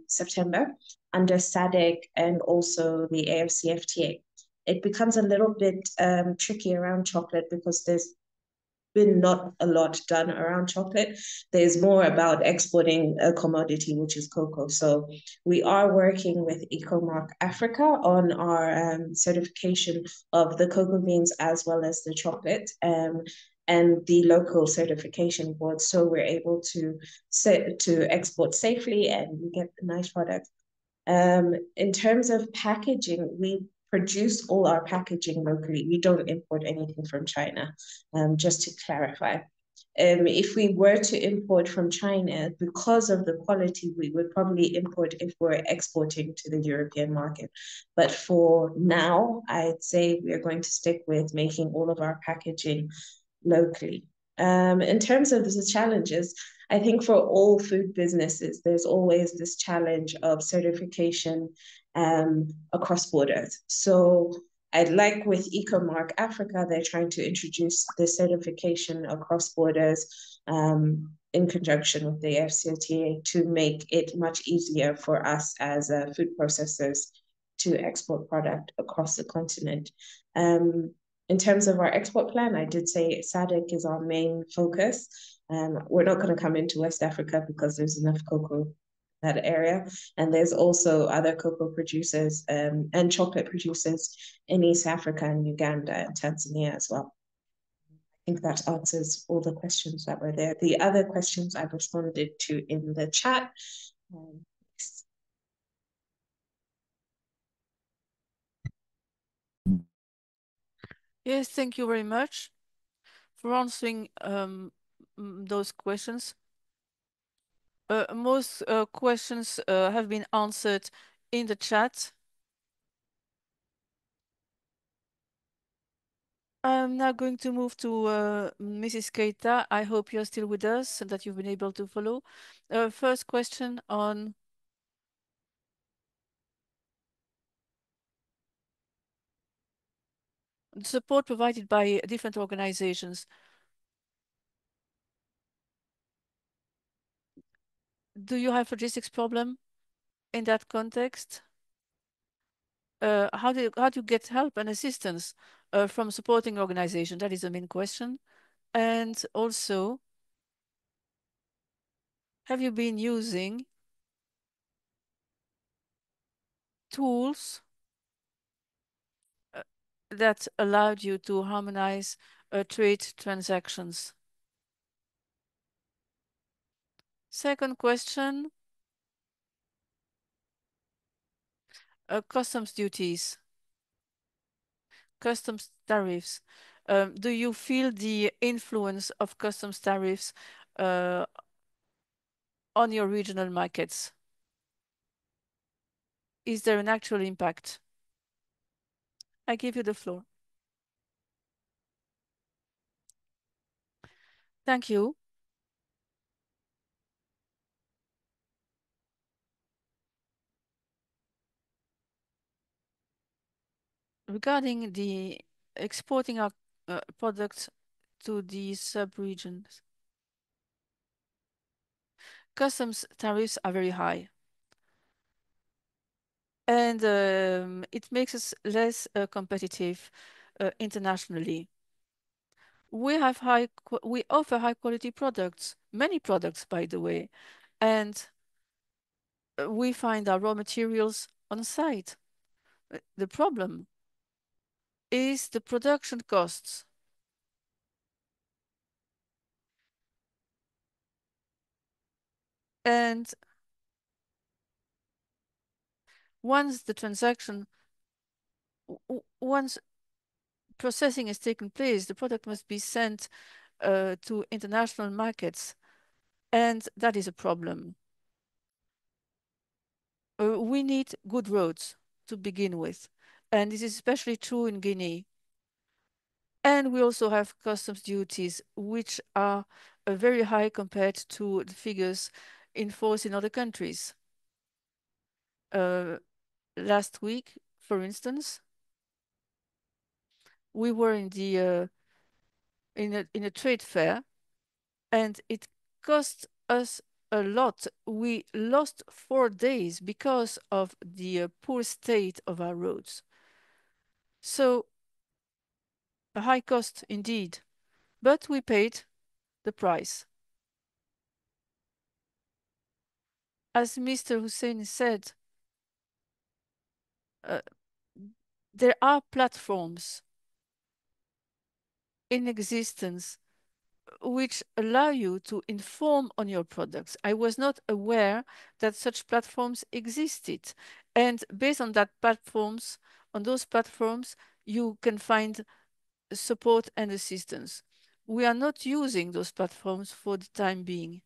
September under SADC and also the AFCFTA. It becomes a little bit tricky around chocolate because there's been not a lot done around chocolate. There's more about exporting a commodity, which is cocoa. So we are working with Ecomark Africa on our certification of the cocoa beans as well as the chocolate. And the local certification board, so we're able to export safely and we get a nice product. In terms of packaging, we produce all our packaging locally. We don't import anything from China, just to clarify. If we were to import from China, because of the quality, we would probably import if we're exporting to the European market. But for now, I'd say we are going to stick with making all of our packaging locally. In terms of the challenges, I think for all food businesses, there's always this challenge of certification across borders. So I'd like with Ecomark Africa, they're trying to introduce the certification across borders in conjunction with the FCTA to make it much easier for us as food processors to export product across the continent. In terms of our export plan, I did say SADC is our main focus. We're not going to come into West Africa because there's enough cocoa in that area. And there's also other cocoa producers and chocolate producers in East Africa and Uganda and Tanzania as well. I think that answers all the questions that were there. The other questions I've responded to in the chat. Yes, thank you very much for answering those questions. Most questions have been answered in the chat. I'm now going to move to Mrs. Keita. I hope you're still with us and that you've been able to follow. First question on support provided by different organizations. Do you have logistics problem in that context? How do you get help and assistance from supporting organization? That is the main question. And also, have you been using tools that allowed you to harmonize trade transactions? Second question, customs duties, customs tariffs. Do you feel the influence of customs tariffs on your regional markets? Is there an actual impact? I give you the floor. Thank you. Regarding the exporting our products to the sub-regions, customs tariffs are very high. And it makes us less competitive internationally. We offer high quality products, many products, by the way, and we find our raw materials on site. The problem is the production costs. And once the transaction, once processing has taken place, the product must be sent to international markets, and that is a problem. We need good roads to begin with, and this is especially true in Guinea. And we also have customs duties, which are very high compared to the figures in force in other countries. Last week, for instance, we were in the in a trade fair, and it cost us a lot. We lost 4 days because of the poor state of our roads. So a high cost indeed, but we paid the price. As Mr. Ousseini said, there are platforms in existence which allow you to inform on your products. I was not aware that such platforms existed. And based on those platforms, you can find support and assistance. We are not using those platforms for the time being,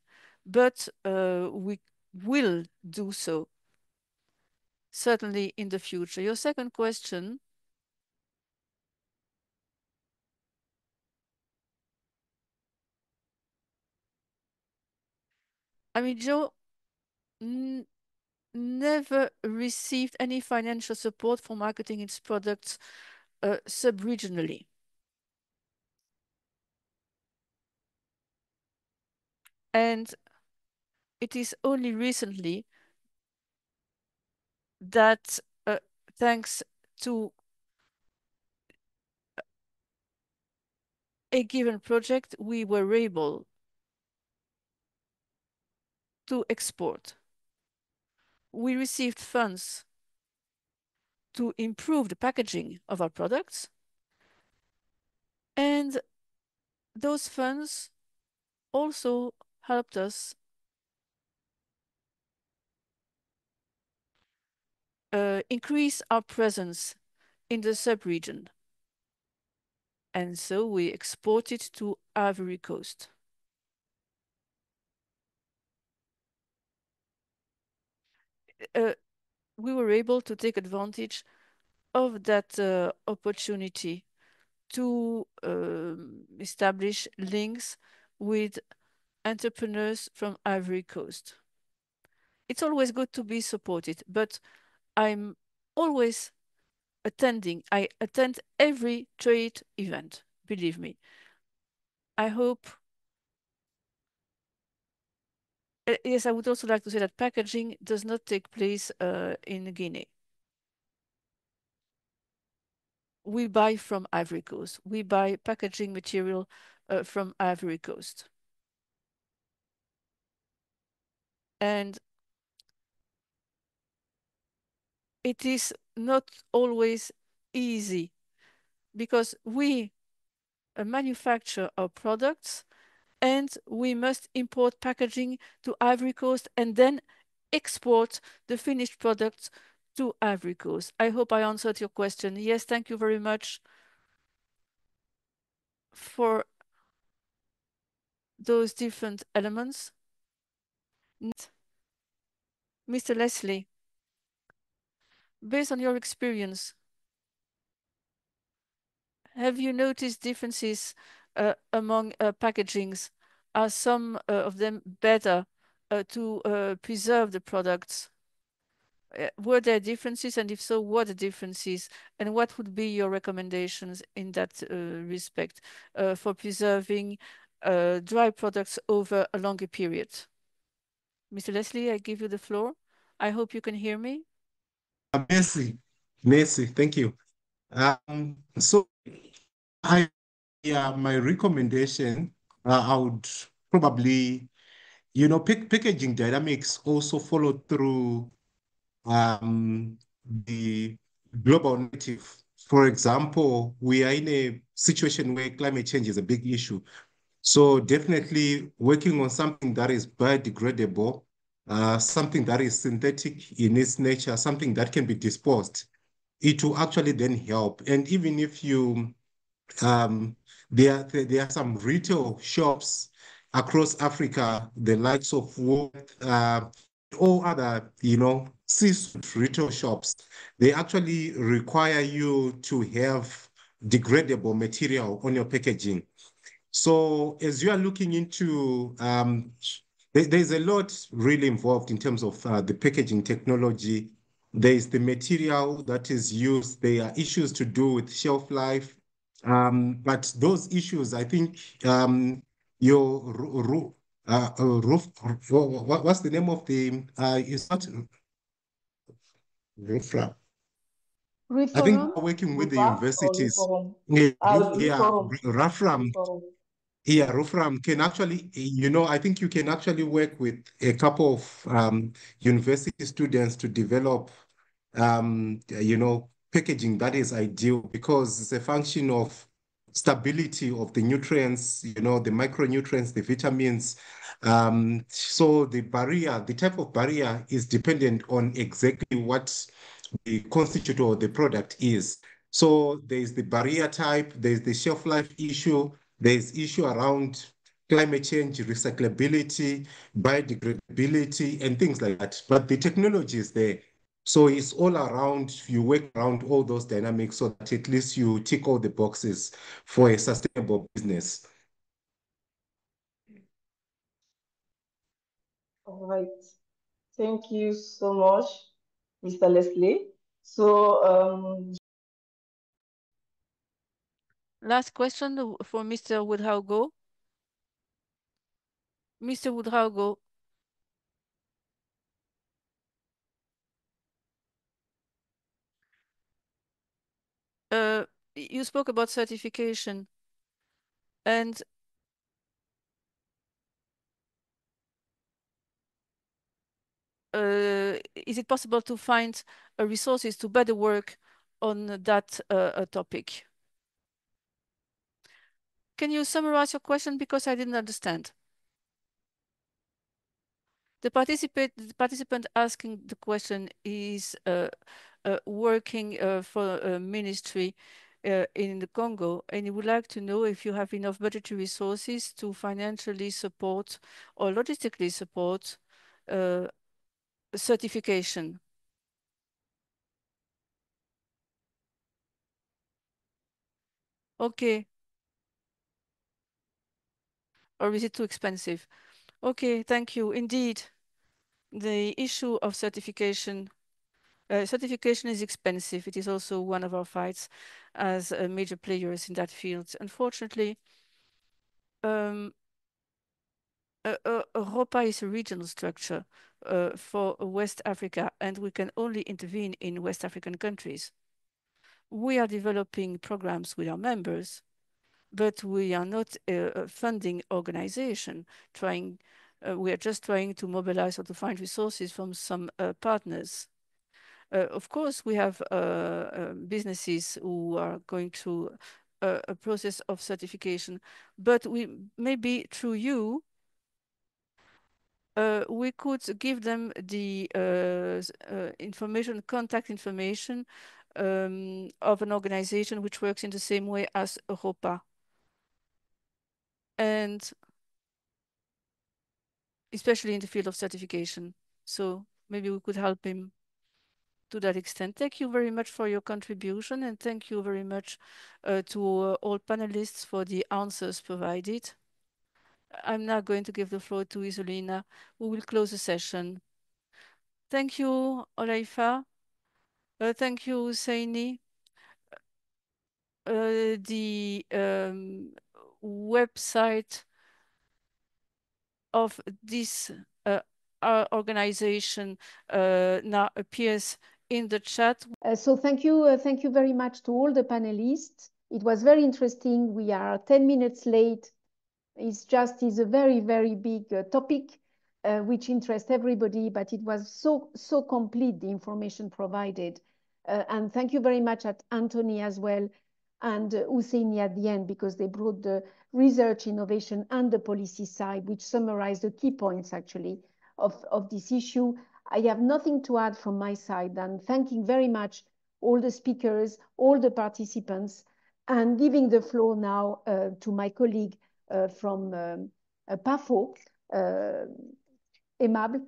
but we will do so, certainly in the future. Your second question, AMIDJOR never received any financial support for marketing its products sub-regionally. And it is only recently that, thanks to a given project, we were able to export. We received funds to improve the packaging of our products, and those funds also helped us increase our presence in the sub-region. And so we exported to Ivory Coast. We were able to take advantage of that opportunity to establish links with entrepreneurs from Ivory Coast. It's always good to be supported, but I'm always attending. I attend every trade event, believe me. I hope. Yes, I would also like to say that packaging does not take place in Guinea. We buy from Ivory Coast. We buy packaging material from Ivory Coast. And it is not always easy because we manufacture our products and we must import packaging to Ivory Coast and then export the finished products to Ivory Coast. I hope I answered your question. Yes, thank you very much for those different elements. Mr. Lesley, based on your experience, have you noticed differences among packagings? Are some of them better to preserve the products? Were there differences, and if so, what are the differences? And what would be your recommendations in that respect for preserving dry products over a longer period? Mr. Lesley, I give you the floor. I hope you can hear me. Merci, thank you. So my recommendation, I would probably, packaging dynamics also follow through the global narrative. For example, we are in a situation where climate change is a big issue. So definitely working on something that is biodegradable, something that is synthetic in its nature, something that can be disposed, it will actually then help. And even if you, there are some retail shops across Africa, the likes of all other, seafood retail shops, they actually require you to have degradable material on your packaging. So as you are looking into, there's a lot really involved in terms of the packaging technology. There is the material that is used. There are issues to do with shelf life. But those issues, I think, your what's the name of the, it's not RUFRA. I think working with the universities. RUFRAM. Yeah, RUFRAM can actually, I think you can actually work with a couple of university students to develop, packaging that is ideal because it's a function of stability of the nutrients, the micronutrients, the vitamins. So the type of barrier is dependent on exactly what the constituent or the product is. So there's the barrier type, there's the shelf life issue, there's issue around climate change, recyclability, biodegradability, and things like that. But the technology is there. So it's all around, you work around all those dynamics so that at least you tick all the boxes for a sustainable business. All right. Thank you so much, Mr. Lesley. So, last question for Mr. Ouedraogo. Mr. Ouedraogo. You spoke about certification, and is it possible to find resources to better work on that topic? Can you summarize your question because I didn't understand? The participant asking the question is working for a ministry in the Congo, and he would like to know if you have enough budgetary resources to financially support or logistically support certification. Okay. Or is it too expensive? Okay, thank you. Indeed, the issue of certification is expensive. It is also one of our fights as major players in that field. Unfortunately, ROPPA is a regional structure for West Africa, and we can only intervene in West African countries. We are developing programs with our members, but we are not a funding organization. We are just trying to mobilize or to find resources from some partners. Of course, we have businesses who are going through a process of certification, but maybe through you, we could give them the contact information of an organization which works in the same way as ROPPA. And especially in the field of certification. So maybe we could help him to that extent. Thank you very much for your contribution, and thank you very much to all panelists for the answers provided. I'm now going to give the floor to Isolina, who will close the session. Thank you, Olaifa. Thank you, Ousseini. The website of this our organization now appears in the chat. So thank you very much to all the panelists. It was very interesting. We are 10 minutes late. It's a very, very big topic which interests everybody, but it was so complete, the information provided. And thank you very much at Anthony as well, and Ousseini at the end, because they brought the research, innovation, and the policy side, which summarized the key points actually of this issue. I have nothing to add from my side than thanking very much all the speakers, all the participants, and giving the floor now to my colleague from PAFO, Aimable.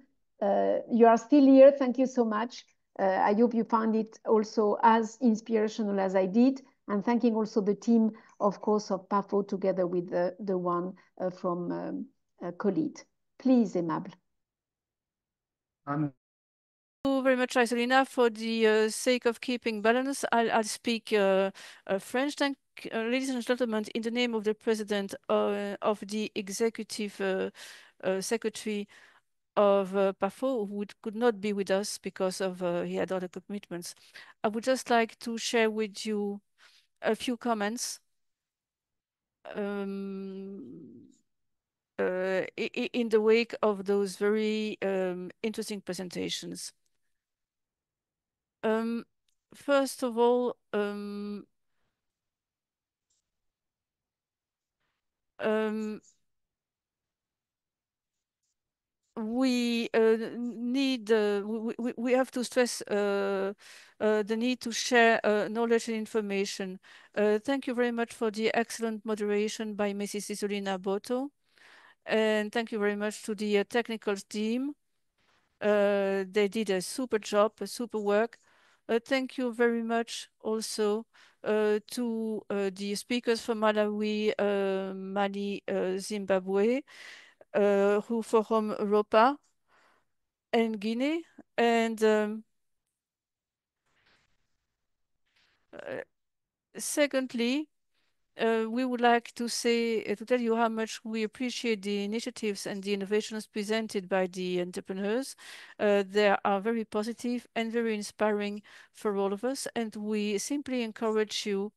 You are still here. Thank you so much. I hope you found it also as inspirational as I did. And thanking also the team, of course, of PAFO together with the one from COLEAD. Please, Aimable. Thank you very much, Isolina. For the sake of keeping balance, I'll speak French. Ladies and gentlemen, in the name of the President of the Executive Secretary of PAFO, who could not be with us because of he had other commitments, I would just like to share with you a few comments in the wake of those very interesting presentations. First of all, we have to stress the need to share knowledge and information. Thank you very much for the excellent moderation by Mrs. Isolina Boto. And thank you very much to the technical team. They did a super job, a super work. Thank you very much also to the speakers from Malawi, Mali, Zimbabwe, RUFORUM, ROPPA, and Guinea. And secondly, we would like to say, to tell you how much we appreciate the initiatives and the innovations presented by the entrepreneurs. They are very positive and very inspiring for all of us, and we simply encourage you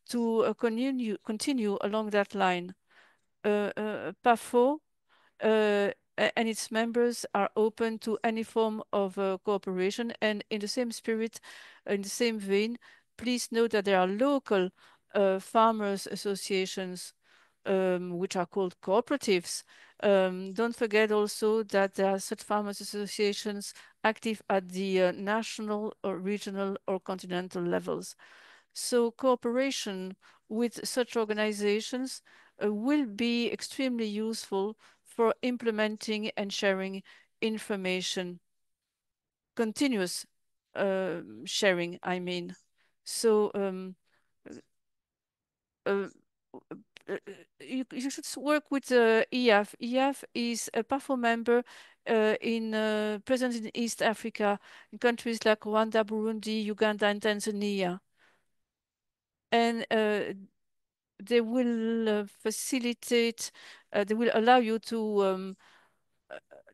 to continue along that line. PAFO and its members are open to any form of cooperation, and in the same spirit, in the same vein, please note that there are local farmers associations which are called cooperatives. Don't forget also that there are such farmers associations active at the national or regional or continental levels. So cooperation with such organizations will be extremely useful for implementing and sharing information, continuous sharing, I mean. So you should work with EAF. EAF is a PAFO member present in East Africa, in countries like Rwanda, Burundi, Uganda, and Tanzania. And they will facilitate, they will allow you to,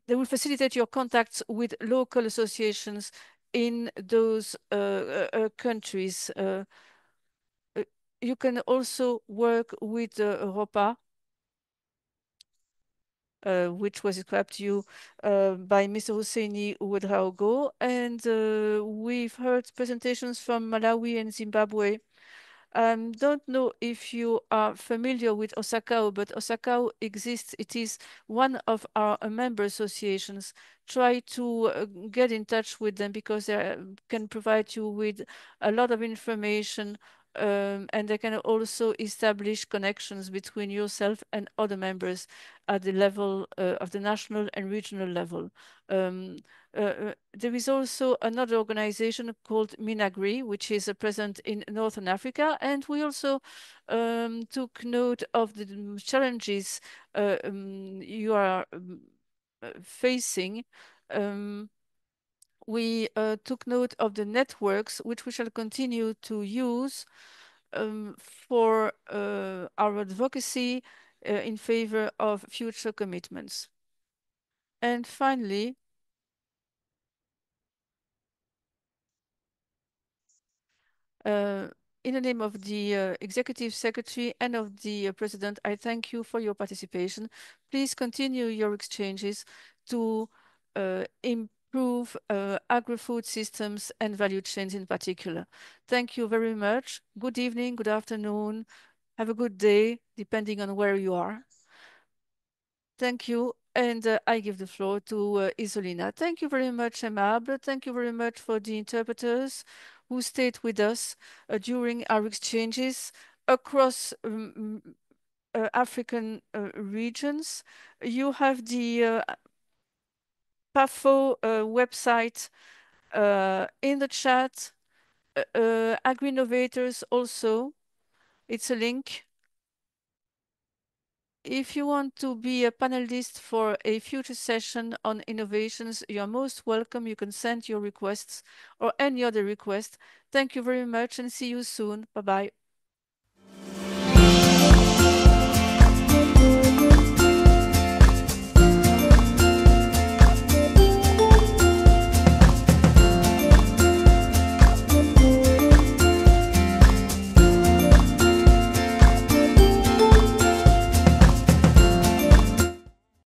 they will facilitate your contacts with local associations in those countries. You can also work with ROPPA, which was described to you by Mr. Ousseini Ouedraogo. And we've heard presentations from Malawi and Zimbabwe. Don't know if you are familiar with Osakao, but Osakao exists. It is one of our member associations. Try to get in touch with them because they can provide you with a lot of information, and they can also establish connections between yourself and other members at the level of the national and regional level. There is also another organization called Minagri, which is present in Northern Africa, and we also took note of the challenges you are facing. We took note of the networks which we shall continue to use for our advocacy in favor of future commitments. And finally, in the name of the Executive Secretary and of the President, I thank you for your participation. Please continue your exchanges to improve agri-food systems and value chains in particular. Thank you very much. Good evening, good afternoon. Have a good day, depending on where you are. Thank you. And I give the floor to Isolina. Thank you very much, Aimable. Thank you very much for the interpreters who stayed with us during our exchanges across African regions. You have the PAFO website in the chat. Agri-innovators also It's a link. If you want to be a panelist for a future session on innovations, you're most welcome. You can send your requests or any other request. Thank you very much and see you soon. Bye-bye.